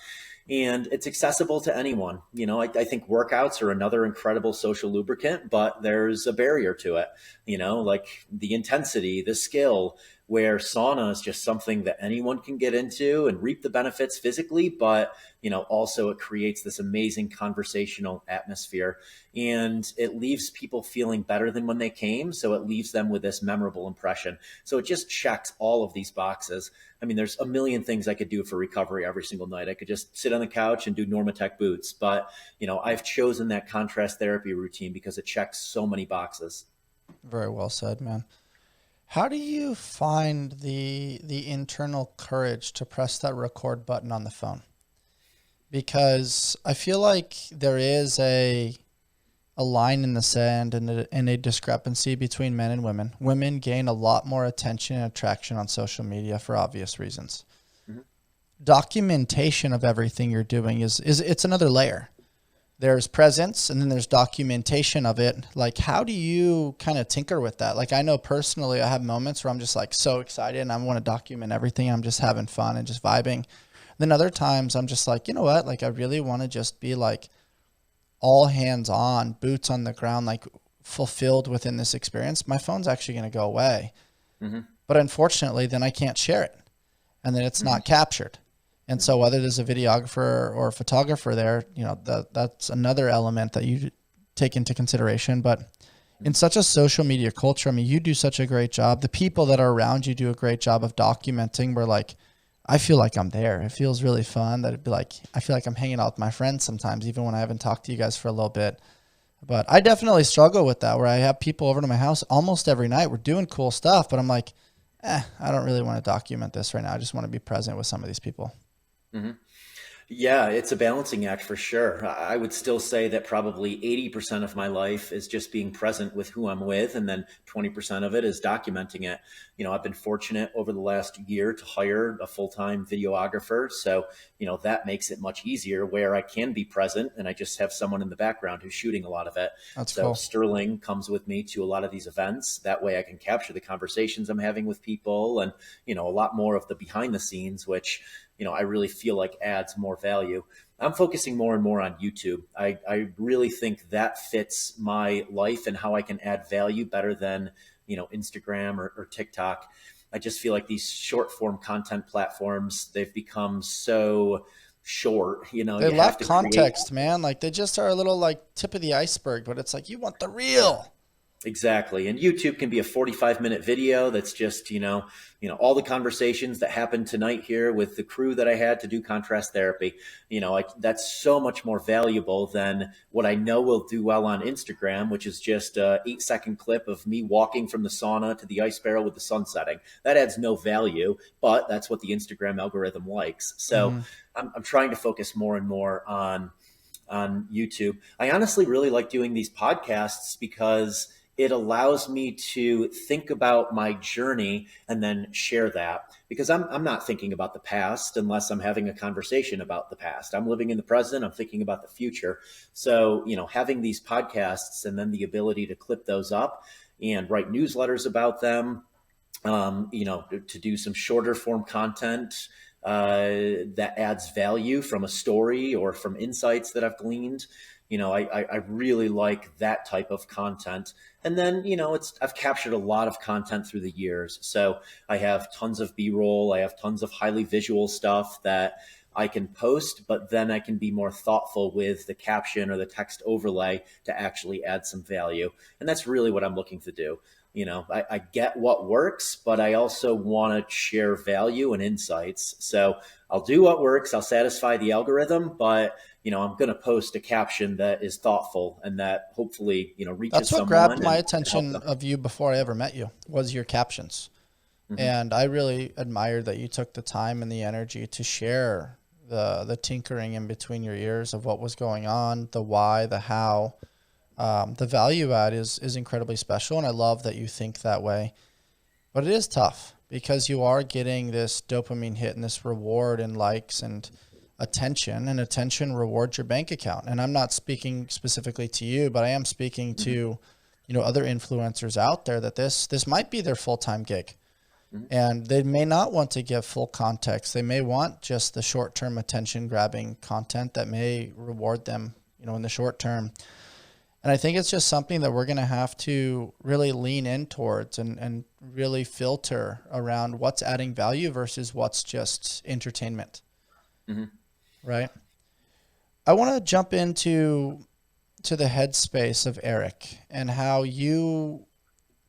And it's accessible to anyone. I think workouts are another incredible social lubricant, but there's a barrier to it, the intensity, the skill, where sauna is just something that anyone can get into and reap the benefits physically, but also it creates this amazing conversational atmosphere and it leaves people feeling better than when they came. So it leaves them with this memorable impression. So it just checks all of these boxes. There's a million things I could do for recovery every single night. I could just sit on the couch and do Normatec boots, but I've chosen that contrast therapy routine because it checks so many boxes. Very well said, man. How do you find the internal courage to press that record button on the phone? Because I feel like there is a line in the sand and a discrepancy between men and women. Women gain a lot more attention and attraction on social media for obvious reasons. Documentation of everything you're doing it's another layer. There's presence and then there's documentation of it. How do you kind of tinker with that? I know personally I have moments where I'm just so excited and I want to document everything. I'm just having fun and just vibing. Then other times I'm just you know what? I really want to just be all hands on, boots on the ground, fulfilled within this experience. My phone's actually going to go away. But unfortunately, then I can't share it. And then it's not captured. And so whether there's a videographer or a photographer there, that's another element that you take into consideration. But in such a social media culture, I mean, you do such a great job. The people that are around you do a great job of documenting where like, I feel like I'm there. It feels really fun that it'd be like, I feel like I'm hanging out with my friends sometimes, even when I haven't talked to you guys for a little bit. But I definitely struggle with that, where I have people over to my house almost every night. We're doing cool stuff, but I'm like, I don't really want to document this right now. I just want to be present with some of these people. Mm-hmm. Yeah, it's a balancing act for sure. I would still say that probably 80% of my life is just being present with who I'm with. And then 20% of it is documenting it. I've been fortunate over the last year to hire a full-time videographer. So, that makes it much easier where I can be present and I just have someone in the background who's shooting a lot of it. That's so cool. Sterling comes with me to a lot of these events. That way I can capture the conversations I'm having with people and, a lot more of the behind the scenes, which I really feel like adds more value. I'm focusing more and more on YouTube. I really think that fits my life and how I can add value better than, Instagram or TikTok. I just feel like these short form content platforms, they've become so short, They lack context, man. Like they just are a little like tip of the iceberg, but it's like, you want the real. Exactly. And YouTube can be a 45-minute video that's just, all the conversations that happened tonight here with the crew that I had to do contrast therapy. That's so much more valuable than what I know will do well on Instagram, which is just a 8-second clip of me walking from the sauna to the ice barrel with the sun setting. That adds no value, but that's what the Instagram algorithm likes. So I'm trying to focus more and more on YouTube. I honestly really like doing these podcasts because it allows me to think about my journey and then share that, because I'm not thinking about the past unless I'm having a conversation about the past. I'm living in the present. I'm thinking about the future. So, having these podcasts and then the ability to clip those up and write newsletters about them, to do some shorter form content that adds value from a story or from insights that I've gleaned. I really like that type of content. And then, I've captured a lot of content through the years. So I have tons of B-roll. I have tons of highly visual stuff that I can post, but then I can be more thoughtful with the caption or the text overlay to actually add some value. And that's really what I'm looking to do. I get what works, but I also want to share value and insights. So I'll do what works. I'll satisfy the algorithm, but I'm going to post a caption that is thoughtful and that hopefully, reaches someone. That's what grabbed my attention of you before I ever met you, was your captions. Mm-hmm. And I really admired that you took the time and the energy to share the tinkering in between your ears of what was going on, the why, the how. The value add is incredibly special, and I love that you think that way. But it is tough because you are getting this dopamine hit and this reward and likes and attention, and attention rewards your bank account. And I'm not speaking specifically to you, but I am speaking to, other influencers out there that this might be their full-time gig. And they may not want to give full context. They may want just the short-term attention grabbing content that may reward them, in the short term. And I think it's just something that we're going to have to really lean in towards and really filter around what's adding value versus what's just entertainment. Mm-hmm. Right? I want to jump into the headspace of Eric and how you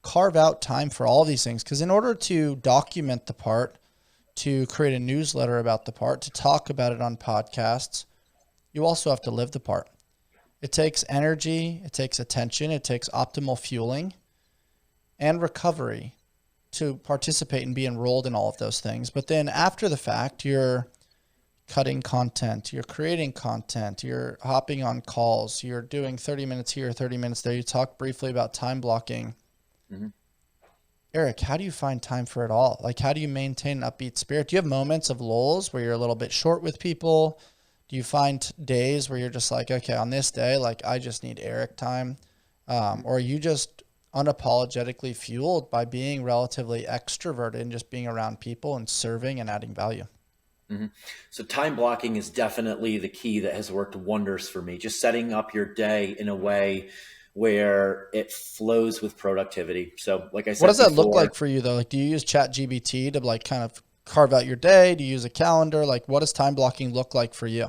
carve out time for all these things. Because in order to document the part, to create a newsletter about the part, to talk about it on podcasts, you also have to live the part. It takes energy, it takes attention, it takes optimal fueling and recovery to participate and be enrolled in all of those things. But then after the fact, you're cutting content, you're creating content, you're hopping on calls, you're doing 30 minutes here, 30 minutes there. You talked briefly about time blocking. Mm-hmm. Eric, how do you find time for it all? Like, how do you maintain an upbeat spirit? Do you have moments of lulls where you're a little bit short with people? Do you find days where you're just like, okay, on this day, like I just need Eric time? Or are you just unapologetically fueled by being relatively extroverted and just being around people and serving and adding value? Mm-hmm. So time blocking is definitely the key that has worked wonders for me. Just setting up your day in a way where it flows with productivity. So like I said, what does that look like for you though? Like, do you use ChatGPT to like kind of carve out your day? Do you use a calendar? Like, what does time blocking look like for you?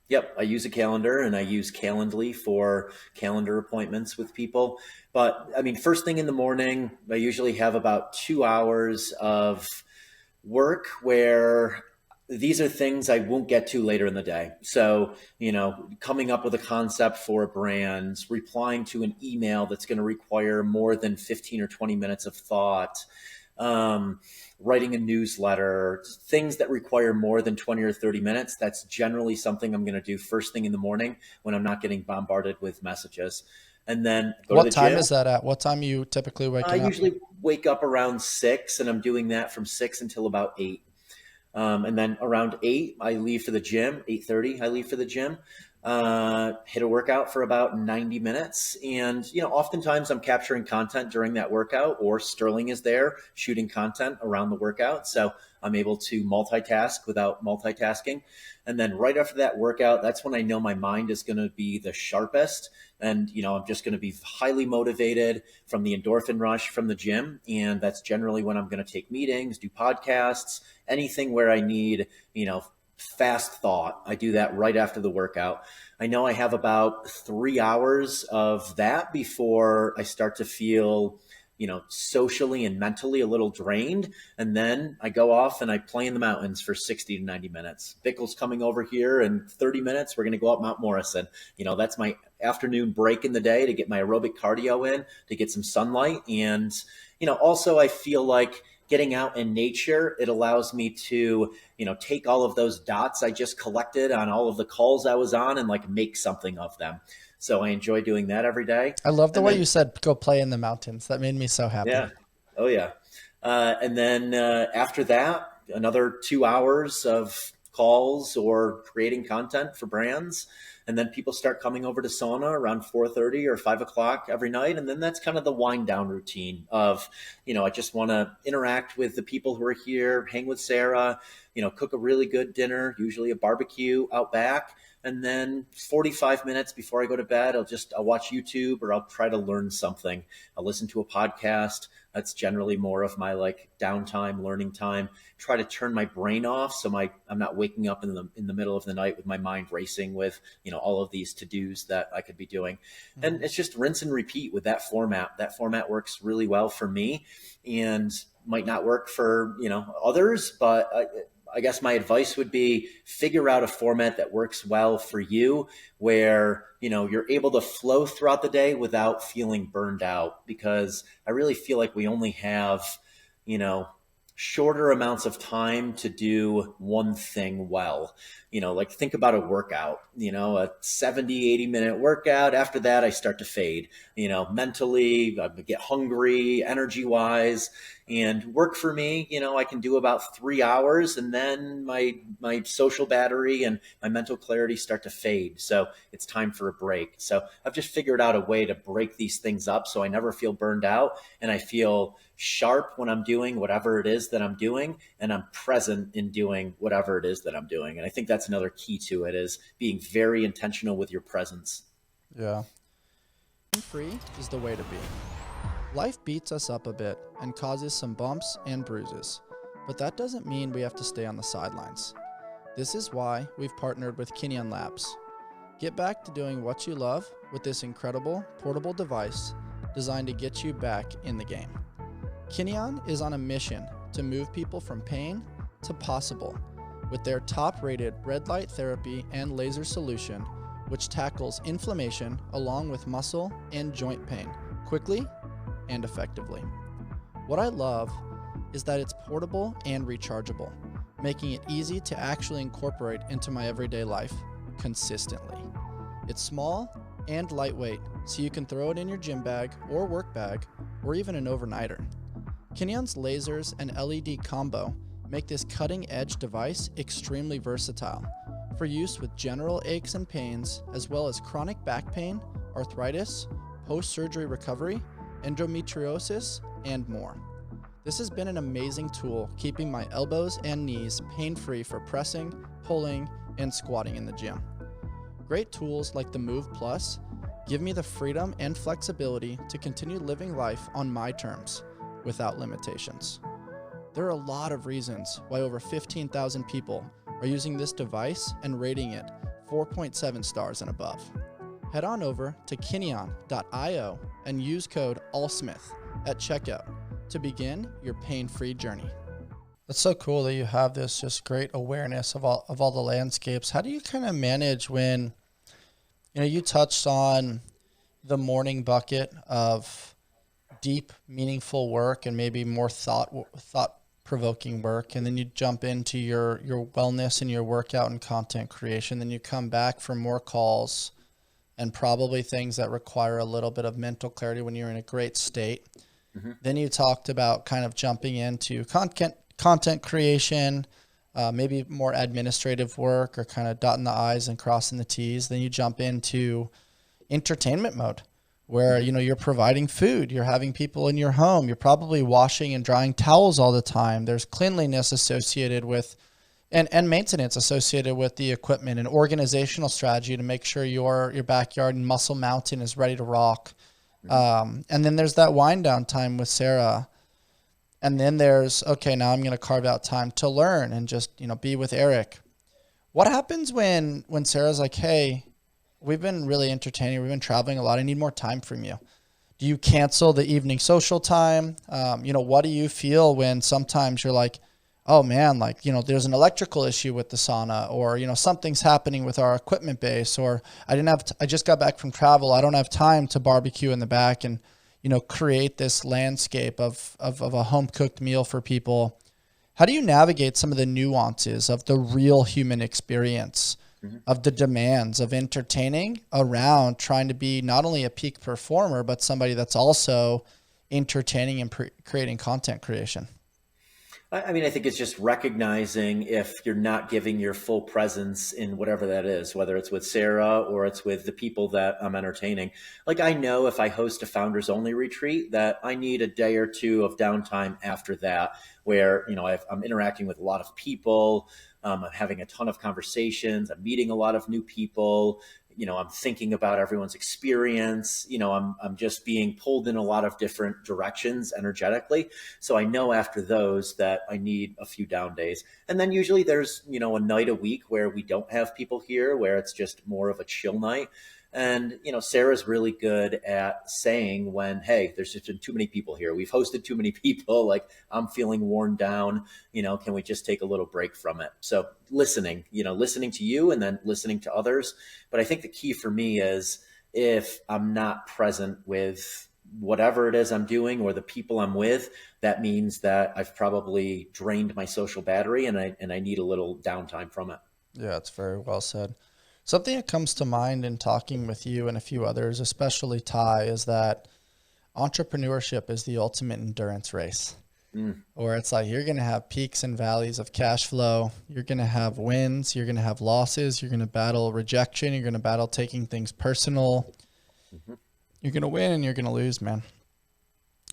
Yep, I use a calendar and I use Calendly for calendar appointments with people. But I mean, first thing in the morning, I usually have about 2 hours of work where these are things I won't get to later in the day. So, coming up with a concept for a brand, replying to an email that's going to require more than 15 or 20 minutes of thought, um, writing a newsletter, things that require more than 20 or 30 minutes. That's generally something I'm going to do first thing in the morning when I'm not getting bombarded with messages. And then go to What the time gym. is that at? What time are you typically I waking up? usually wake up around 6 and I'm doing that from 6 until about 8. And then around 8, I leave for the gym. 8:30, I leave for the gym. Hit a workout for about 90 minutes. And, oftentimes I'm capturing content during that workout, or Sterling is there shooting content around the workout. So I'm able to multitask without multitasking. And then right after that workout, that's when I know my mind is going to be the sharpest. And, I'm just going to be highly motivated from the endorphin rush from the gym. And that's generally when I'm going to take meetings, do podcasts, anything where I need, fast thought. I do that right after the workout. I know I have about 3 hours of that before I start to feel, socially and mentally a little drained. And then I go off and I play in the mountains for 60 to 90 minutes. Bickle's coming over here in 30 minutes. We're going to go up Mount Morrison. That's my afternoon break in the day to get my aerobic cardio in, to get some sunlight. And, also I feel like getting out in nature, it allows me to, take all of those dots I just collected on all of the calls I was on and like make something of them. So I enjoy doing that every day. I love the And way then, you said go play in the mountains. That made me so happy. yeah. Oh, yeah. And then after that, another 2 hours of calls or creating content for brands. And then people start coming over to sauna around 4:30 or 5 o'clock every night. And then that's kind of the wind down routine of, I just want to interact with the people who are here, hang with Sarah, cook a really good dinner, usually a barbecue out back. And then 45 minutes before I go to bed, I'll watch YouTube, or I'll try to learn something. I'll listen to a podcast. That's generally more of my like downtime, learning time. Try to turn my brain off so I'm not waking up in the middle of the night with my mind racing with, all of these to-dos that I could be doing. And it's just rinse and repeat with that format. That format works really well for me and might not work for, others, but I guess my advice would be figure out a format that works well for you, where, you're able to flow throughout the day without feeling burned out, because I really feel like we only have, shorter amounts of time to do one thing well. Like think about a workout, a 70, 80-minute workout. After that, I start to fade, mentally, I get hungry, energy wise. And work for me, I can do about 3 hours, and then my social battery and my mental clarity start to fade. So it's time for a break. So I've just figured out a way to break these things up so I never feel burned out, and I feel sharp when I'm doing whatever it is that I'm doing, and I'm present in doing whatever it is that I'm doing. And I think that's another key to it, is being very intentional with your presence. Yeah. Being free is the way to be. Life beats us up a bit and causes some bumps and bruises, but that doesn't mean we have to stay on the sidelines. This is why we've partnered with Kinyan Labs. Get back to doing what you love with this incredible portable device designed to get you back in the game. Kinyan is on a mission to move people from pain to possible with their top-rated red light therapy and laser solution, which tackles inflammation along with muscle and joint pain quickly and effectively. What I love is that it's portable and rechargeable, making it easy to actually incorporate into my everyday life consistently. It's small and lightweight, so you can throw it in your gym bag or work bag, or even an overnighter. Kinyan's lasers and LED combo make this cutting-edge device extremely versatile for use with general aches and pains, as well as chronic back pain, arthritis, post-surgery recovery, endometriosis, and more. This has been an amazing tool keeping my elbows and knees pain-free for pressing, pulling, and squatting in the gym. Great tools like the Move Plus give me the freedom and flexibility to continue living life on my terms without limitations. There are a lot of reasons why over 15,000 people are using this device and rating it 4.7 stars and above. Head on over to Kinneon.io and use code ALLSMITH at checkout to begin your pain-free journey. It's so cool that you have this just great awareness of all the landscapes. How do you kind of manage when, you touched on the morning bucket of deep, meaningful work and maybe more thought-provoking work, and then you jump into your wellness and your workout and content creation. Then you come back for more calls and probably things that require a little bit of mental clarity when you're in a great state. Mm-hmm. Then you talked about kind of jumping into content creation, maybe more administrative work or kind of dotting the I's and crossing the T's. Then you jump into entertainment mode where, you're providing food, you're having people in your home, you're probably washing and drying towels all the time. There's cleanliness associated with and maintenance associated with the equipment and organizational strategy to make sure your backyard and Muscle Mountain is ready to rock. And then there's that wind down time with Sarah. And then there's, okay, now I'm going to carve out time to learn and just, be with Eric. What happens when Sarah's like, hey, we've been really entertaining, we've been traveling a lot, I need more time from you? Do you cancel the evening social time? What do you feel when sometimes you're like, oh man, there's an electrical issue with the sauna, or, something's happening with our equipment base, or I just got back from travel, I don't have time to barbecue in the back and, create this landscape of a home-cooked meal for people. How do you navigate some of the nuances of the real human experience, of the demands of entertaining around trying to be not only a peak performer, but somebody that's also entertaining and creating content creation? I mean, I think it's just recognizing if you're not giving your full presence in whatever that is, whether it's with Sarah or it's with the people that I'm entertaining. Like, I know if I host a founders only retreat that I need a day or two of downtime after that, where, I'm interacting with a lot of people. I'm having a ton of conversations. I'm meeting a lot of new people. I'm thinking about everyone's experience. I'm just being pulled in a lot of different directions energetically. So I know after those that I need a few down days. And then usually there's, a night a week where we don't have people here, where it's just more of a chill night. And, Sarah's really good at saying when, hey, there's just been too many people here. We've hosted too many people. Like, I'm feeling worn down. Can we just take a little break from it? So listening to you and then listening to others. But I think the key for me is if I'm not present with whatever it is I'm doing or the people I'm with, that means that I've probably drained my social battery and I need a little downtime from it. Yeah, it's very well said. Something that comes to mind in talking with you and a few others, especially Ty, is that entrepreneurship is the ultimate endurance race. Or it's like you're going to have peaks and valleys of cash flow. You're going to have wins. You're going to have losses. You're going to battle rejection. You're going to battle taking things personal. You're going to win and you're going to lose, man.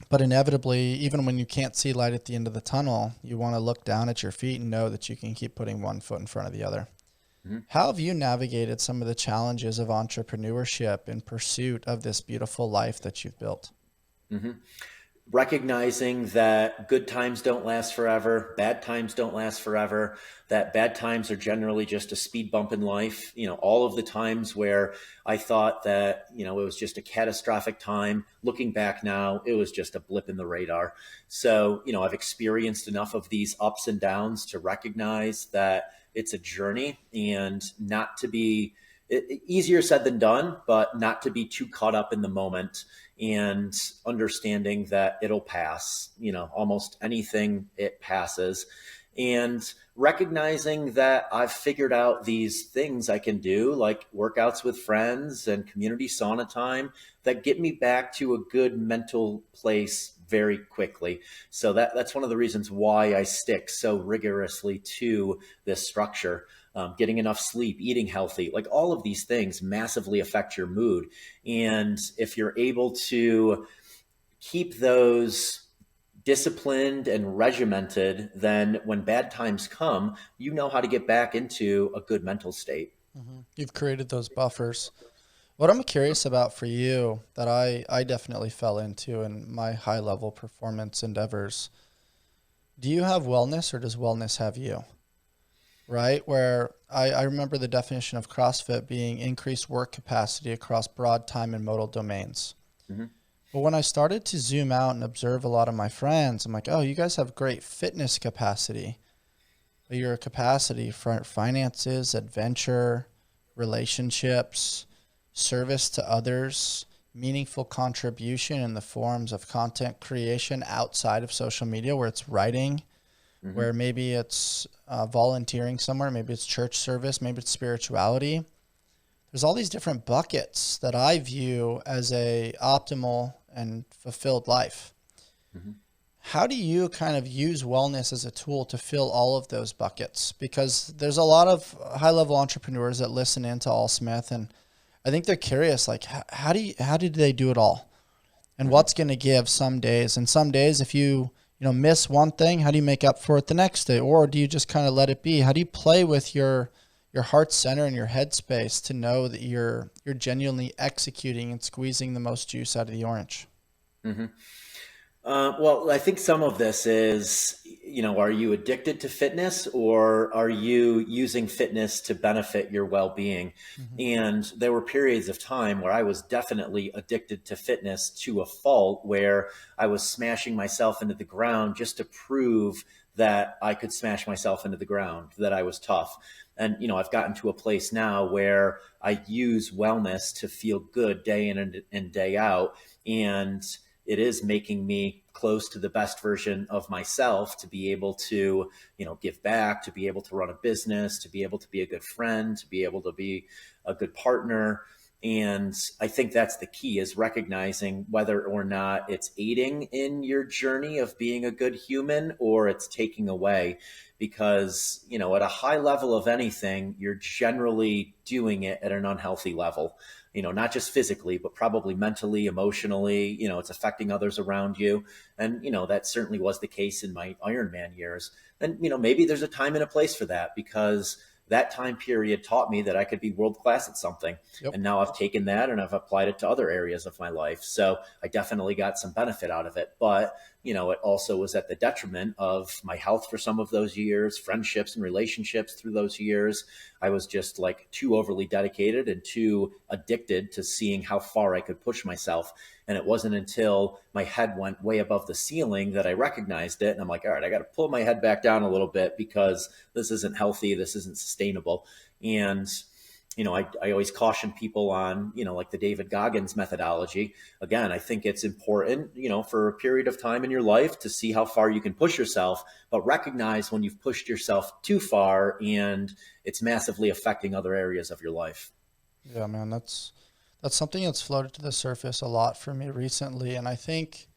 But inevitably, even when you can't see light at the end of the tunnel, you want to look down at your feet and know that you can keep putting one foot in front of the other. How have you navigated some of the challenges of entrepreneurship in pursuit of this beautiful life that you've built? Recognizing that good times don't last forever, bad times don't last forever, that bad times are generally just a speed bump in life. All of the times where I thought that, it was just a catastrophic time, looking back now, it was just a blip in the radar. So, I've experienced enough of these ups and downs to recognize that it's a journey and not to be easier said than done, but not to be too caught up in the moment and understanding that it'll pass, almost anything, it passes. And recognizing that I've figured out these things I can do, like workouts with friends and community sauna time, that get me back to a good mental place very quickly. So that's one of the reasons why I stick so rigorously to this structure. Getting enough sleep, eating healthy, like all of these things massively affect your mood. And if you're able to keep those disciplined and regimented, then when bad times come, you know how to get back into a good mental state. You've created those buffers. What I'm curious about for you that I definitely fell into in my high level performance endeavors, do you have wellness or does wellness have you? right? Where I remember the definition of CrossFit being increased work capacity across broad time and modal domains. Mm-hmm. But when I started to zoom out and observe a lot of my friends, I'm like, oh, you guys have great fitness capacity, but your capacity for finances, adventure, relationships, service to others, meaningful contribution in the forms of content creation outside of social media, where it's writing, Mm-hmm. where maybe it's volunteering somewhere, maybe it's church service, maybe it's spirituality. There's all these different buckets that I view as a optimal and fulfilled life. Mm-hmm. How do you kind of use wellness as a tool to fill all of those buckets? Because there's a lot of high-level entrepreneurs that listen into ALLSMITH, and I think they're curious, like, how did they do it all? And what's going to give some days? And some days, if you miss one thing, how do you make up for it the next day? Or do you just kind of let it be? How do you play with your heart center and your headspace to know that you're genuinely executing and squeezing the most juice out of the orange? Mm-hmm. Well, I think some of this is, are you addicted to fitness, or are you using fitness to benefit your well-being? Mm-hmm. And there were periods of time where I was definitely addicted to fitness to a fault, where I was smashing myself into the ground just to prove that I could smash myself into the ground, that I was tough. And, I've gotten to a place now where I use wellness to feel good day in and day out. And it is making me close to the best version of myself, to be able to, give back, to be able to run a business, to be able to be a good friend, to be able to be a good partner. And I think that's the key, is recognizing whether or not it's aiding in your journey of being a good human, or it's taking away. Because, at a high level of anything, you're generally doing it at an unhealthy level. Not just physically, but probably mentally, emotionally, it's affecting others around you. And, that certainly was the case in my Ironman years. And, maybe there's a time and a place for that, because that time period taught me that I could be world-class at something. Yep. And now I've taken that and I've applied it to other areas of my life. So I definitely got some benefit out of it. But, it also was at the detriment of my health for some of those years, friendships and relationships through those years. I was just like too overly dedicated and too addicted to seeing how far I could push myself. And it wasn't until my head went way above the ceiling that I recognized it. And I'm like, all right, I got to pull my head back down a little bit, because this isn't healthy. This isn't sustainable. And, I always caution people on, like the David Goggins methodology. Again, I think it's important, for a period of time in your life to see how far you can push yourself, but recognize when you've pushed yourself too far and it's massively affecting other areas of your life. Yeah, man, that's something that's floated to the surface a lot for me recently. And I think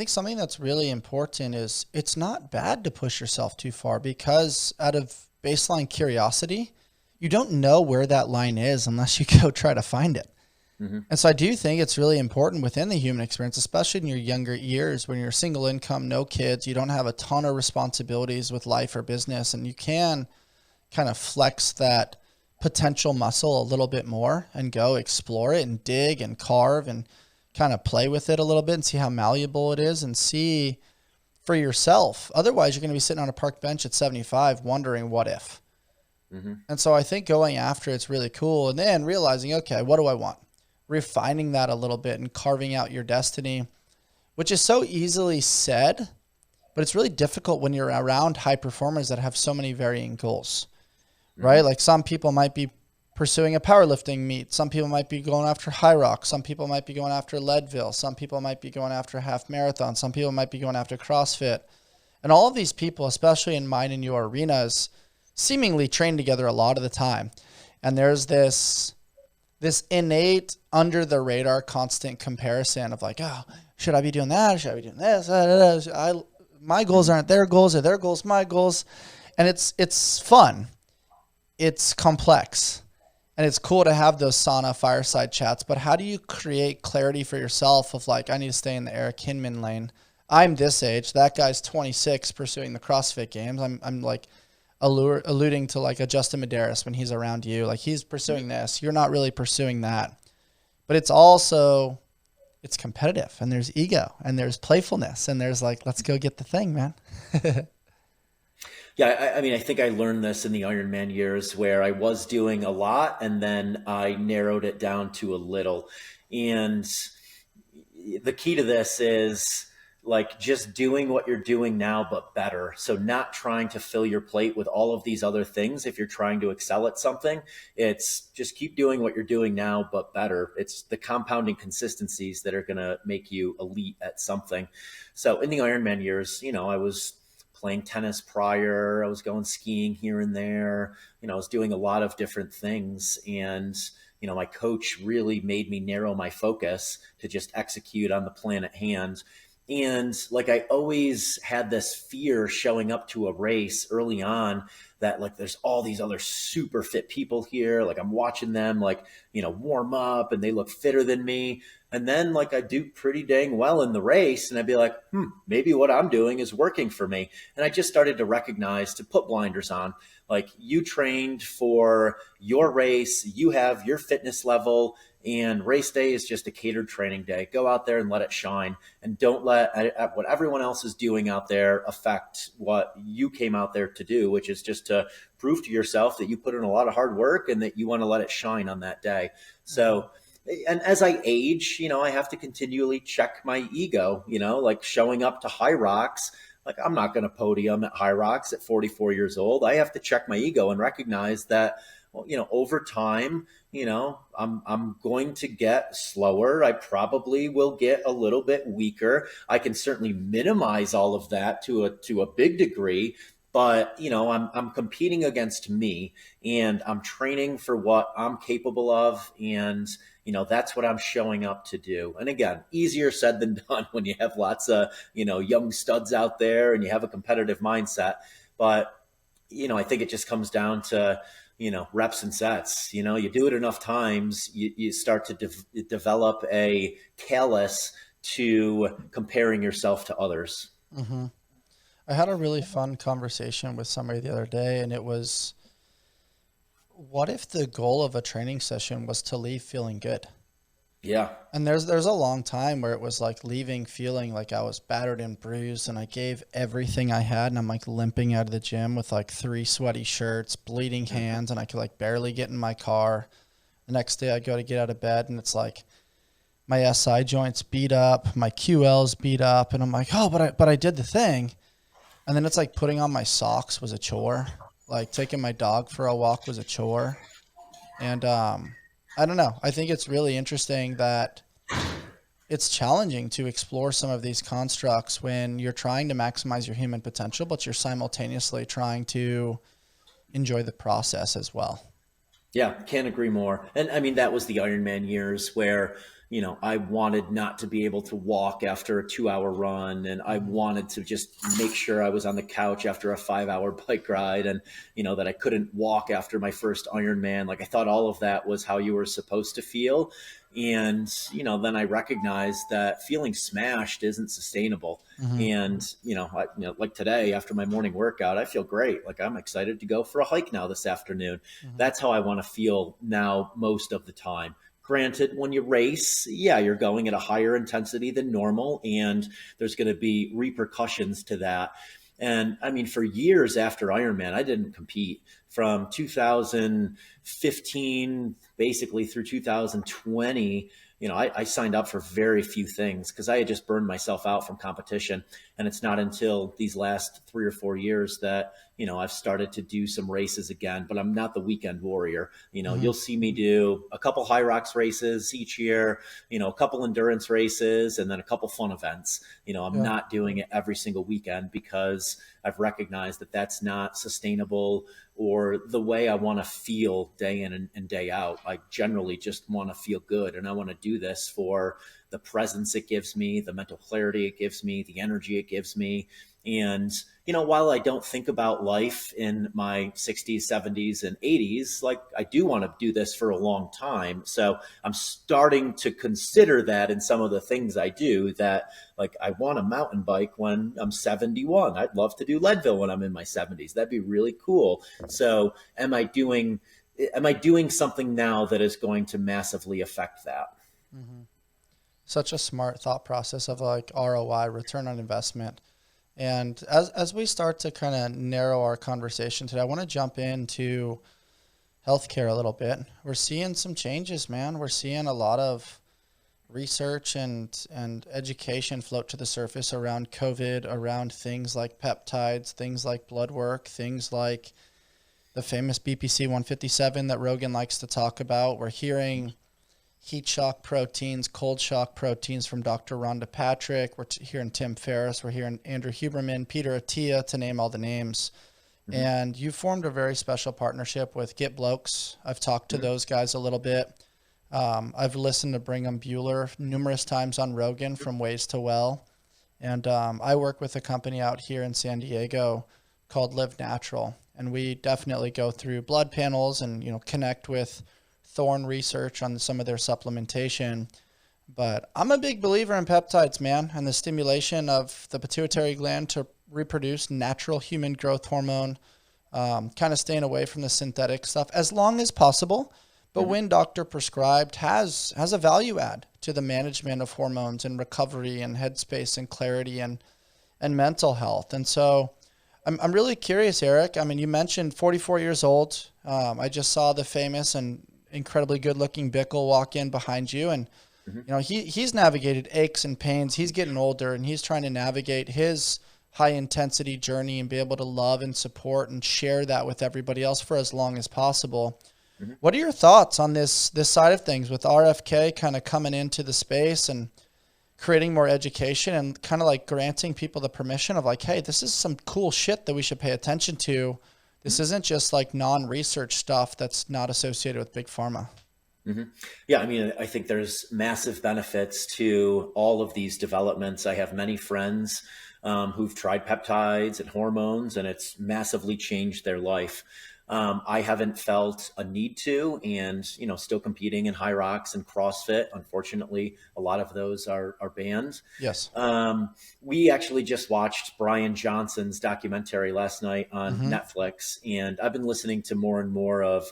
something that's really important is it's not bad to push yourself too far, because out of baseline curiosity, you don't know where that line is unless you go try to find it. Mm-hmm. And so I do think it's really important within the human experience, especially in your younger years, when you're single income, no kids, you don't have a ton of responsibilities with life or business, and you can kind of flex that potential muscle a little bit more and go explore it and dig and carve and kind of play with it a little bit and see how malleable it is and see for yourself. Otherwise, you're going to be sitting on a park bench at 75 wondering what if. Mm-hmm. And so I think going after it's really cool, and then realizing, okay, what do I want? Refining that a little bit and carving out your destiny, which is so easily said, but it's really difficult when you're around high performers that have so many varying goals, right? Like some people might be pursuing a powerlifting meet. Some people might be going after high rock. Some people might be going after Leadville. Some people might be going after half marathon. Some people might be going after CrossFit. And all of these people, especially in mine and your arenas, seemingly train together a lot of the time. And there's this innate under the radar constant comparison of like, oh, should I be doing that? Should I be doing this? My goals aren't their goals, or their goals my goals. And it's fun. It's complex. And it's cool to have those sauna fireside chats, but how do you create clarity for yourself of like, I need to stay in the Eric Hinman lane. I'm this age. That guy's 26 pursuing the CrossFit games. I'm like alluding to like a Justin Medeiros when he's around you. Like he's pursuing this. You're not really pursuing that. But it's also, it's competitive, and there's ego, and there's playfulness, and there's like, let's go get the thing, man. Yeah, I mean, I think I learned this in the Ironman years where I was doing a lot and then I narrowed it down to a little. And the key to this is like just doing what you're doing now, but better. So, not trying to fill your plate with all of these other things. If you're trying to excel at something, it's just keep doing what you're doing now, but better. It's the compounding consistencies that are going to make you elite at something. So, in the Ironman years, I was playing tennis prior. I was going skiing here and there. I was doing a lot of different things. And, my coach really made me narrow my focus to just execute on the plan at hand. And like I always had this fear showing up to a race early on that like there's all these other super fit people here. Like I'm watching them like, warm up and they look fitter than me. And then like I do pretty dang well in the race and I'd be like, maybe what I'm doing is working for me. And I just started to recognize to put blinders on. Like you trained for your race, you have your fitness level, and race day is just a catered training day. Go out there and let it shine, and don't let what everyone else is doing out there affect what you came out there to do, which is just to prove to yourself that you put in a lot of hard work and that you want to let it shine on that day. So, and as I age, I have to continually check my ego, like showing up to High Rocks. Like I'm not going to podium at High Rocks at 44 years old. I have to check my ego and recognize that, over time, I'm going to get slower. I probably will get a little bit weaker. I can certainly minimize all of that to a big degree, but I'm competing against me and I'm training for what I'm capable of, and that's what I'm showing up to do. And again, easier said than done when you have lots of young studs out there and you have a competitive mindset. But I think it just comes down to reps and sets. You do it enough times, you start to develop a callus to comparing yourself to others. Mm-hmm. I had a really fun conversation with somebody the other day, and it was, what if the goal of a training session was to leave feeling good? Yeah. And there's a long time where it was like leaving feeling like I was battered and bruised and I gave everything I had, and I'm like limping out of the gym with like 3 sweaty shirts, bleeding hands, and I could like barely get in my car. The next day I go to get out of bed and it's like my SI joints beat up, my QL's beat up, and I'm like, oh, but I did the thing. And then it's like putting on my socks was a chore. Like taking my dog for a walk was a chore. And I don't know. I think it's really interesting that it's challenging to explore some of these constructs when you're trying to maximize your human potential, but you're simultaneously trying to enjoy the process as well. Yeah, can't agree more. And I mean, that was the Ironman years where, I wanted not to be able to walk after a 2-hour run. And I wanted to just make sure I was on the couch after a 5-hour bike ride, and, that I couldn't walk after my first Ironman. Like I thought all of that was how you were supposed to feel. And, then I recognized that feeling smashed isn't sustainable. Mm-hmm. And, like today after my morning workout, I feel great. Like I'm excited to go for a hike now this afternoon. Mm-hmm. That's how I want to feel now most of the time. Granted, when you race, yeah, you're going at a higher intensity than normal, and there's going to be repercussions to that. And I mean, for years after Ironman, I didn't compete. From 2015, basically through 2020, I signed up for very few things because I had just burned myself out from competition. And it's not until these last 3 or 4 years that, I've started to do some races again, but I'm not the weekend warrior. Mm-hmm. You'll see me do a couple High Rocks races each year, a couple endurance races, and then a couple fun events. I'm not doing it every single weekend because I've recognized that that's not sustainable or the way I want to feel day in and day out. I generally just want to feel good, and I want to do this for the presence it gives me, the mental clarity it gives me, the energy it gives me. And, while I don't think about life in my 60s, 70s, and 80s, like I do want to do this for a long time. So I'm starting to consider that in some of the things I do, that like I want a mountain bike when I'm 71. I'd love to do Leadville when I'm in my 70s. That'd be really cool. So am I doing something now that is going to massively affect that? Mm-hmm. Such a smart thought process of like ROI, return on investment. And as we start to kind of narrow our conversation today, I want to jump into healthcare a little bit. We're seeing some changes, man. We're seeing a lot of research and education float to the surface around COVID, around things like peptides, things like blood work, things like the famous BPC 157 that Rogan likes to talk about. We're hearing heat shock proteins, cold shock proteins from Dr. Rhonda Patrick. We're hearing Tim Ferriss. We're hearing Andrew Huberman, Peter Attia, to name all the names. Mm-hmm. And you formed a very special partnership with Get Blokes. I've talked to those guys a little bit. I've listened to Brigham Bueller numerous times on Rogan from Ways to Well. And I work with a company out here in San Diego called Live Natural. And we definitely go through blood panels and, connect with Thorne research on some of their supplementation. But I'm a big believer in peptides, man, and the stimulation of the pituitary gland to reproduce natural human growth hormone, kind of staying away from the synthetic stuff as long as possible. But when doctor prescribed has a value add to the management of hormones and recovery and headspace and clarity and mental health. And so I'm really curious, Eric. I mean, you mentioned 44 years old. I just saw the famous and incredibly good looking Bickle walk in behind you. And, he's navigated aches and pains. He's getting older and he's trying to navigate his high intensity journey and be able to love and support and share that with everybody else for as long as possible. Mm-hmm. What are your thoughts on this side of things with RFK kind of coming into the space and creating more education and kind of like granting people the permission of like, hey, this is some cool shit that we should pay attention to. This isn't just like non-research stuff that's not associated with big pharma. Mm-hmm. Yeah, I mean, I think there's massive benefits to all of these developments. I have many friends who've tried peptides and hormones, and it's massively changed their life. I haven't felt a need to, and, still competing in high rocks and CrossFit. Unfortunately, a lot of those are banned. Yes. We actually just watched Brian Johnson's documentary last night on Netflix, and I've been listening to more and more of,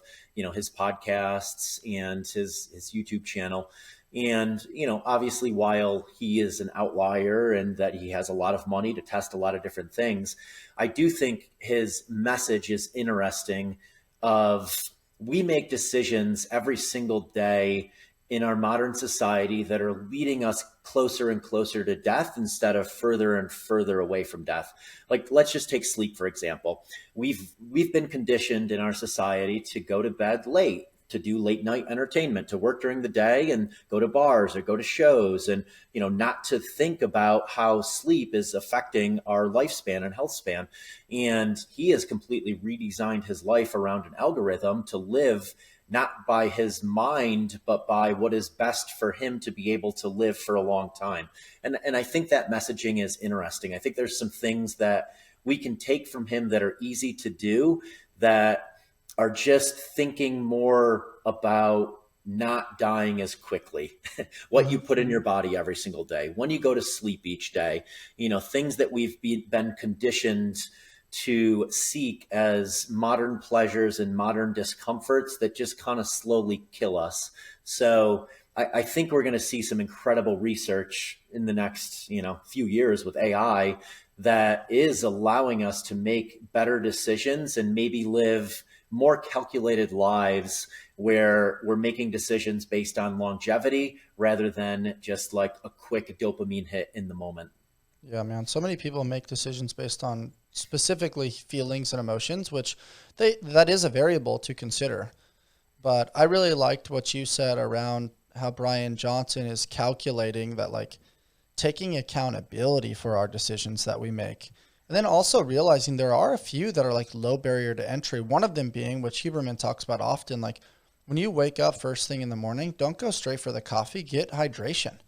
his podcasts and his YouTube channel. And, obviously, while he is an outlier and that he has a lot of money to test a lot of different things, I do think his message is interesting of we make decisions every single day in our modern society that are leading us closer and closer to death instead of further and further away from death. Like, let's just take sleep, for example. We've been conditioned in our society to go to bed late, to do late night entertainment, to work during the day and go to bars or go to shows, and, not to think about how sleep is affecting our lifespan and health span. And he has completely redesigned his life around an algorithm to live not by his mind, but by what is best for him to be able to live for a long time. And I think that messaging is interesting. I think there's some things that we can take from him that are easy to do, that are just thinking more about not dying as quickly, what you put in your body every single day, when you go to sleep each day, things that we've been conditioned to seek as modern pleasures and modern discomforts that just kind of slowly kill us. So I think we're going to see some incredible research in the next, few years with AI that is allowing us to make better decisions and maybe live more calculated lives where we're making decisions based on longevity rather than just like a quick dopamine hit in the moment. Yeah, man. So many people make decisions based on specifically feelings and emotions, which that is a variable to consider. But I really liked what you said around how Brian Johnson is calculating that, like, taking accountability for our decisions that we make. And then also realizing there are a few that are like low barrier to entry. One of them being, which Huberman talks about often, like when you wake up first thing in the morning, don't go straight for the coffee, get hydration.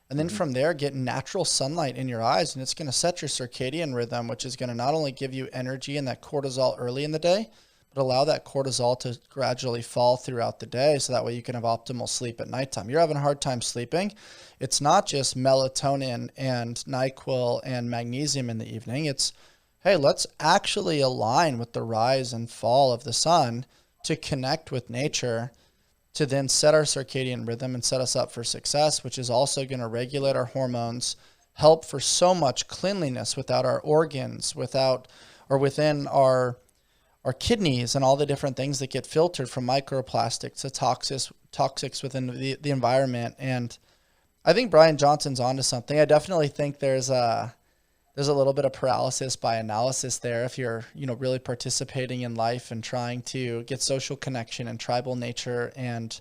And then from there, get natural sunlight in your eyes, and it's going to set your circadian rhythm, which is going to not only give you energy and that cortisol early in the day, but allow that cortisol to gradually fall throughout the day, so that way you can have optimal sleep at nighttime. You're having a hard time sleeping. It's not just melatonin and NyQuil and magnesium in the evening. It's, hey, let's actually align with the rise and fall of the sun to connect with nature, to then set our circadian rhythm and set us up for success, which is also going to regulate our hormones, help for so much cleanliness without our organs, without or within our kidneys and all the different things that get filtered from microplastics to toxics within the environment. And I think Brian Johnson's onto something. I definitely think there's a little bit of paralysis by analysis there if you're, really participating in life and trying to get social connection and tribal nature and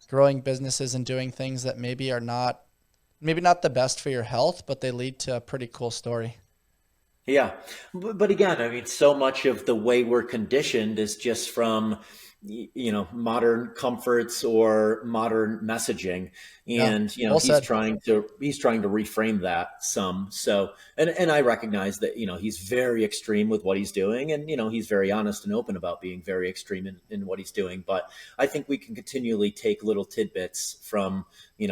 growing businesses and doing things that maybe not the best for your health, but they lead to a pretty cool story. Yeah. But again, I mean, so much of the way we're conditioned is just from, modern comforts or modern messaging. Yeah. And, Well he's said. trying to reframe that some. So, and I recognize that, he's very extreme with what he's doing, and, he's very honest and open about being very extreme in what he's doing. But I think we can continually take little tidbits from,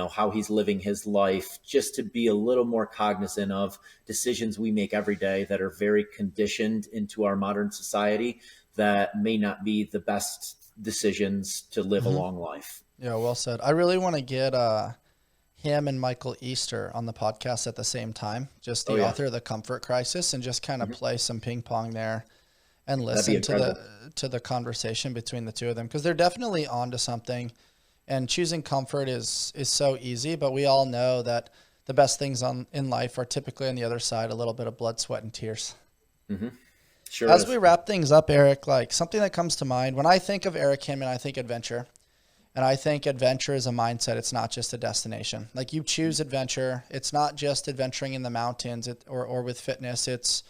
how he's living his life, just to be a little more cognizant of decisions we make every day that are very conditioned into our modern society that may not be the best decisions to live a Hmm. long life. Yeah, well said. I really want to get him and Michael Easter on the podcast at the same time, just Oh the yeah. author of The Comfort Crisis, and just kind of Mhm. play some ping pong there and That'd be listen to incredible. the conversation between the two of them, because they're definitely onto something. And choosing comfort is so easy, but we all know that the best things in life are typically on the other side, a little bit of blood, sweat, and tears. Hmm. Sure As is. we wrap things up, Eric, like something that comes to mind when I think of Eric Hinman, I think adventure. And I think adventure is a mindset. It's not just a destination. Like, you choose adventure. It's not just adventuring in the mountains or with fitness. It's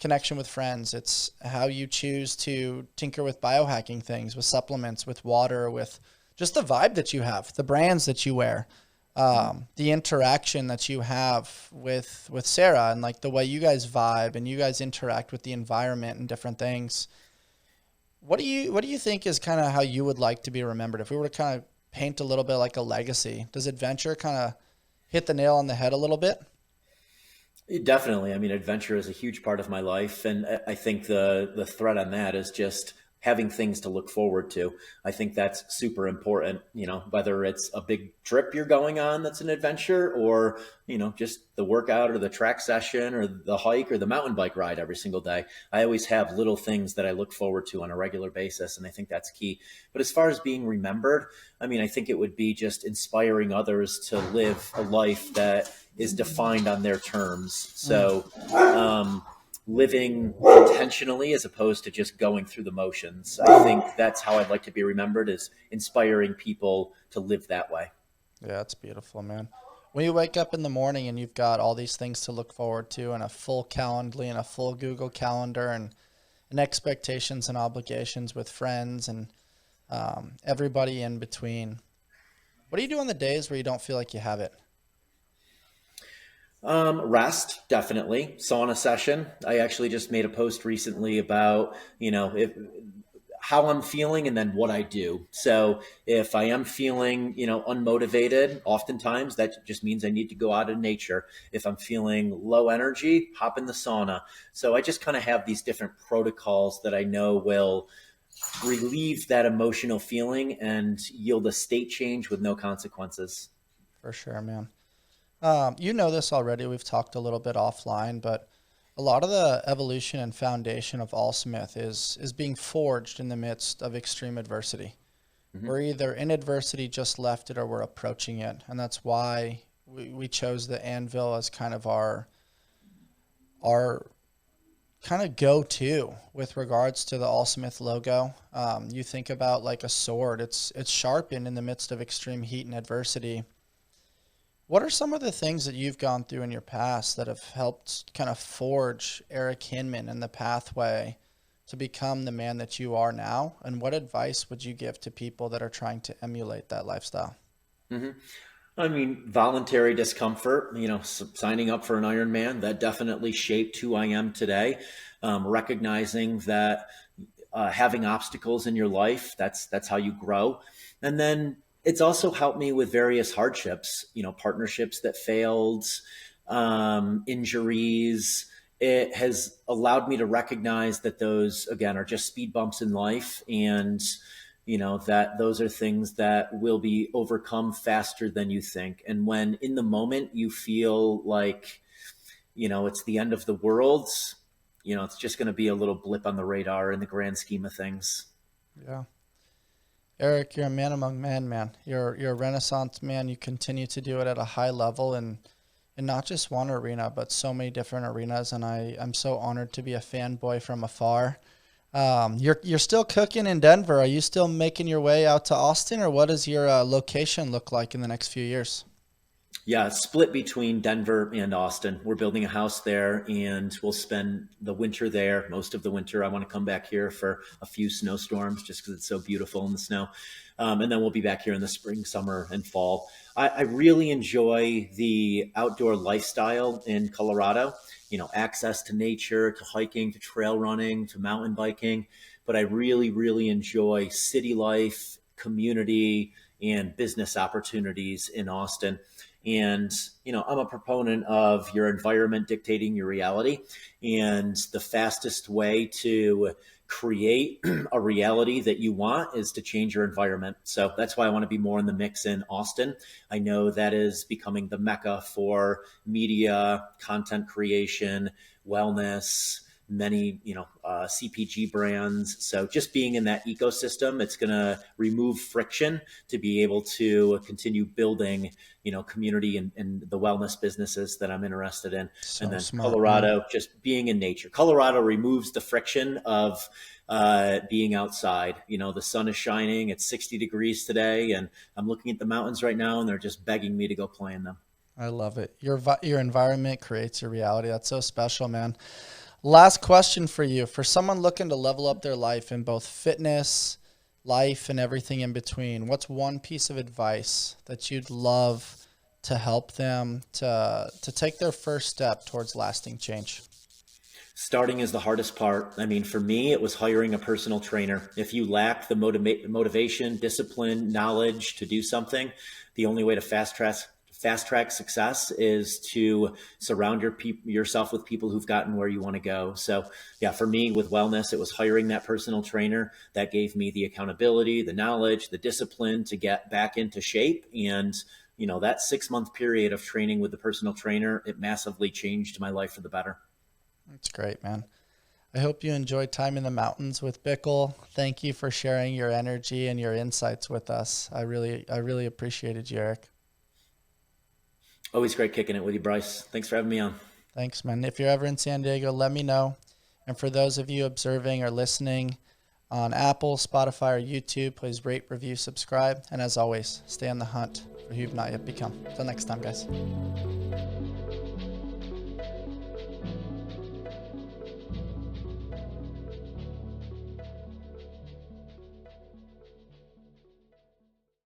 connection with friends. It's how you choose to tinker with biohacking things, with supplements, with water, with just the vibe that you have, the brands that you wear, the interaction that you have with Sarah, and like the way you guys vibe and you guys interact with the environment and different things. What do you think is kind of how you would like to be remembered? If we were to kind of paint a little bit like a legacy, does adventure kind of hit the nail on the head a little bit? Definitely. I mean, adventure is a huge part of my life, and I think the thread on that is just having things to look forward to. I think that's super important. Whether it's a big trip you're going on that's an adventure, or just the workout or the track session or the hike or the mountain bike ride every single day. I always have little things that I look forward to on a regular basis, and I think that's key. But as far as being remembered, I mean, I think it would be just inspiring others to live a life that is defined on their terms. Mm, So, living intentionally as opposed to just going through the motions. I think that's how I'd like to be remembered, is inspiring people to live that way. yeah, it's beautiful, man. When you wake up in the morning and you've got all these things to look forward to and a full Calendly and a full Google Calendar and expectations and obligations with friends and everybody in between, what do you do on the days where you don't feel like you have it? Rest, definitely. Sauna session. I actually just made a post recently about, if how I'm feeling and then what I do. So if I am feeling, unmotivated, oftentimes that just means I need to go out in nature. If I'm feeling low energy, hop in the sauna. So I just kind of have these different protocols that I know will relieve that emotional feeling and yield a state change with no consequences. For sure, man. You know this already. We've talked a little bit offline, but a lot of the evolution and foundation of ALLSMITH is being forged in the midst of extreme adversity. Hmm. We're either in adversity, just left it, or we're approaching it, and that's why we chose the anvil as kind of our kind of go-to with regards to the ALLSMITH logo. You think about like a sword; it's sharpened in the midst of extreme heat and adversity. What are some of the things that you've gone through in your past that have helped kind of forge Eric Hinman and the pathway to become the man that you are now? And what advice would you give to people that are trying to emulate that lifestyle? Hmm. I mean, voluntary discomfort, signing up for an Ironman, that definitely shaped who I am today. Recognizing that having obstacles in your life, that's how you grow. And then it's also helped me with various hardships, partnerships that failed, injuries. It has allowed me to recognize that those, again, are just speed bumps in life, and that those are things that will be overcome faster than you think. And when in the moment you feel like it's the end of the world, it's just going to be a little blip on the radar in the grand scheme of things. Yeah. Eric, you're a man among men, man. You're a Renaissance man. You continue to do it at a high level and in not just one arena, but so many different arenas. And I'm so honored to be a fanboy from afar. You're still cooking in Denver. Are you still making your way out to Austin, or what does your location look like in the next few years? Yeah, it's split between Denver and Austin. We're building a house there, and we'll spend the winter there, most of the winter. I want to come back here for a few snowstorms just because it's so beautiful in the snow. And then we'll be back here in the spring, summer, and fall. I really enjoy the outdoor lifestyle in Colorado, access to nature, to hiking, to trail running, to mountain biking. But I really, really enjoy city life, community, and business opportunities in Austin. And, I'm a proponent of your environment dictating your reality. And the fastest way to create a reality that you want is to change your environment. So that's why I want to be more in the mix in Austin. I know that is becoming the mecca for media, content creation, wellness, many, CPG brands. So just being in that ecosystem, it's going to remove friction to be able to continue building, community and the wellness businesses that I'm interested in. So and then smart, Colorado, man. Just being in nature. Colorado removes the friction of being outside. The sun is shining. It's 60 degrees today, and I'm looking at the mountains right now, and they're just begging me to go play in them. I love it. Your environment creates your reality. That's so special, man. Last question for you. For someone looking to level up their life in both fitness, life, and everything in between, what's one piece of advice that you'd love to help them to take their first step towards lasting change? Starting is the hardest part. I mean, for me, it was hiring a personal trainer. If you lack the motivation, discipline, knowledge to do something, the only way to fast track success is to surround yourself with people who've gotten where you want to go. So yeah, for me with wellness, it was hiring that personal trainer that gave me the accountability, the knowledge, the discipline to get back into shape. And, that 6-month period of training with the personal trainer, it massively changed my life for the better. That's great, man. I hope you enjoyed time in the mountains with Bickle. Thank you for sharing your energy and your insights with us. I really appreciated you, Eric. Always great kicking it with you, Bryce. Thanks for having me on. Thanks, man. If you're ever in San Diego, let me know. And for those of you observing or listening on Apple, Spotify, or YouTube, please rate, review, subscribe. And as always, stay on the hunt for who you've not yet become. Until next time, guys.